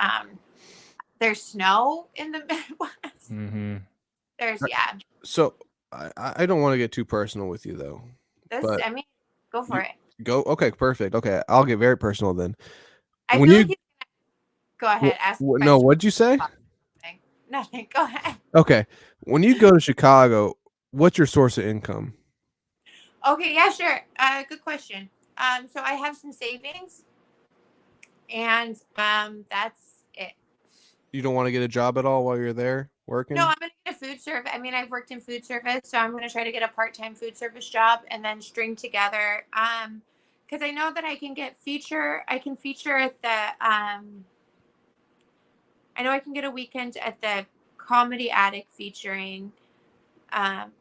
there's snow in the Midwest. Mm-hmm. There's So I don't want to get too personal with you though. I mean, go for it. Go. Okay, perfect. Okay, I'll get very personal then. I feel like go ahead. Ask. No, what'd you say? Nothing. Go ahead. Okay, when you go to Chicago, what's your source of income? Okay, yeah, sure. Good question. So I have some savings, and that's it. You don't want to get a job at all while you're there working? No, I'm gonna get a food service. I mean, I've worked in food service, so I'm gonna try to get a part-time food service job and then string together. Because I know that I can feature at the I know I can get a weekend at the Comedy Attic featuring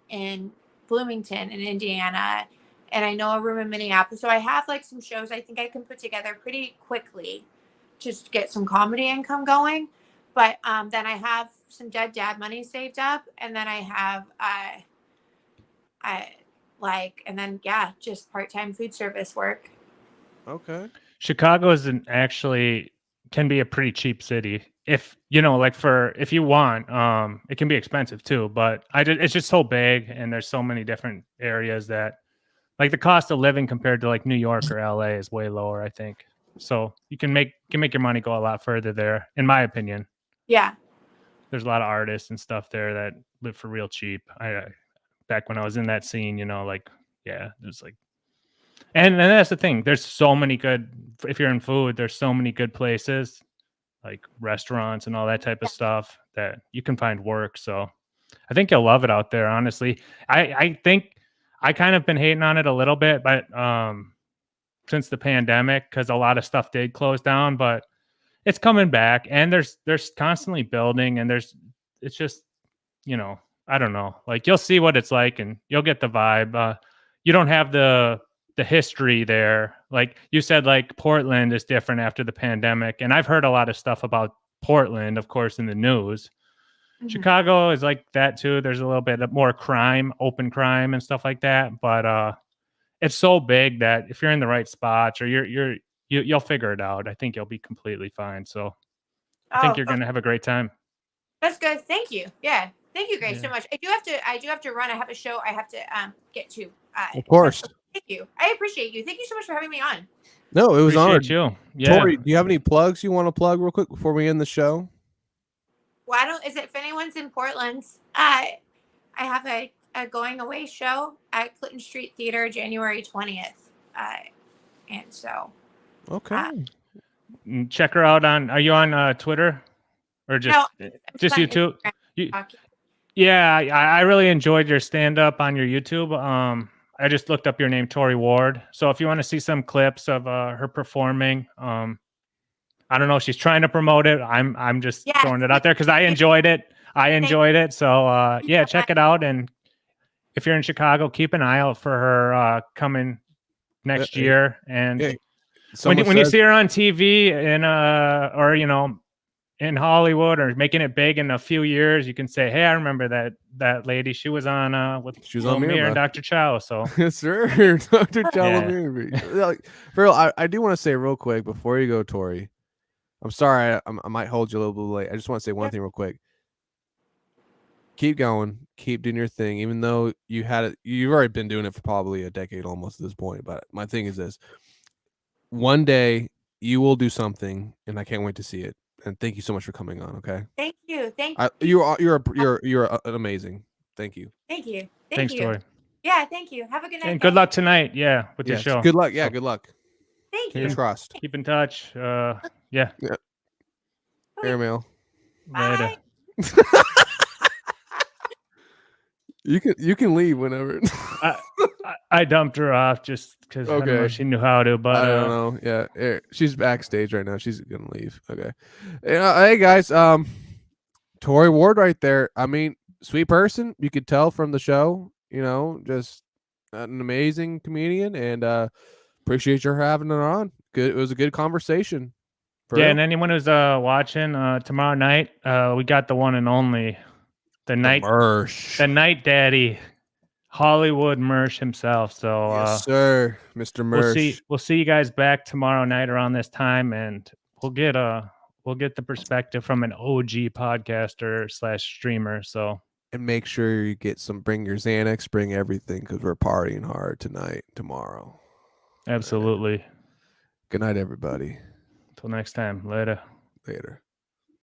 in Bloomington in Indiana, and I know a room in Minneapolis. So I have like some shows I think I can put together pretty quickly just to get some comedy income going. But then I have some dead dad money saved up, and then I have just part-time food service work. Okay. Chicago actually can be a pretty cheap city if you know, like if you want. It can be expensive too, but it's just so big and there's so many different areas that like the cost of living compared to like New York or LA is way lower, I think. So you can make your money go a lot further there, in my opinion. Yeah. There's a lot of artists and stuff there that live for real cheap. Back when I was in that scene, you know, like there's like. And that's the thing. There's so many good. If you're in food, there's so many good places, like restaurants and all that type of stuff that you can find work. So, I think you'll love it out there. Honestly, I think I kind of been hating on it a little bit, but since the pandemic, because a lot of stuff did close down, but it's coming back, and there's constantly building, and it's just I don't know, like you'll see what it's like, and you'll get the vibe. You don't have the history there. Like you said, like Portland is different after the pandemic. And I've heard a lot of stuff about Portland, of course, in the news. Mm-hmm. Chicago is like that too. There's a little bit more crime, open crime and stuff like that. But it's so big that if you're in the right spots or you'll figure it out. I think you'll be completely fine. So I think you're going to have a great time. That's good. Thank you. Yeah. Thank you guys so much. I do have to run. I have a show I have to get to. Of course. Thank you. I appreciate you. Thank you so much for having me on. No, it was honored. Appreciate you. Yeah. Tory, do you have any plugs you want to plug real quick before we end the show? Why don't is it if anyone's in Portland? I have a going away show at Clinton Street Theater January 20th. And so Okay. Check her out on. Are you on Twitter or just no, just on YouTube? Instagram. Yeah, I really enjoyed your stand up on your YouTube. I just looked up your name, Tory Ward. So if you want to see some clips of her performing, I don't know if she's trying to promote it. I'm just throwing it out there because I enjoyed it. So yeah, check it out. And if you're in Chicago, keep an eye out for her coming next year. And when you see her on TV and or in Hollywood or making it big in a few years, you can say, "Hey, I remember that lady. She was on with Lil Mir and Dr. Chow." So yes, sir, Dr. Chow. Like, for real, I do want to say real quick before you go, Tory. I'm sorry, I might hold you a little bit late. I just want to say one thing real quick. Keep going, keep doing your thing, even though you've already been doing it for probably a decade almost at this point. But my thing is this: one day you will do something, and I can't wait to see it. And thank you so much for coming on. Okay. Thank you. You're amazing. Thank you. Thank you. Thanks, Tory. Yeah, thank you. Have a good night. And good luck tonight. Yeah, with your show. Good luck. Yeah, good luck. Thank you. Trust. Keep in touch. Yeah. Airmail. Later. You can leave whenever. I dumped her off just because I don't know if she knew how to, but I don't know. Yeah, she's backstage right now. She's gonna leave. Okay. Hey guys, Tory Ward right there. I mean, sweet person. You could tell from the show. Just an amazing comedian, and appreciate your having her on. Good. It was a good conversation. And anyone who's watching tomorrow night, we got the one and only, the night daddy, Hollywood Mersh himself. So yes, sir, Mr. Mersh. We'll see you guys back tomorrow night around this time, and we'll get the perspective from an OG podcaster / streamer. So, and make sure you bring your Xanax, bring everything, because we're partying hard tomorrow. Absolutely. Good night, everybody. Till next time. Later.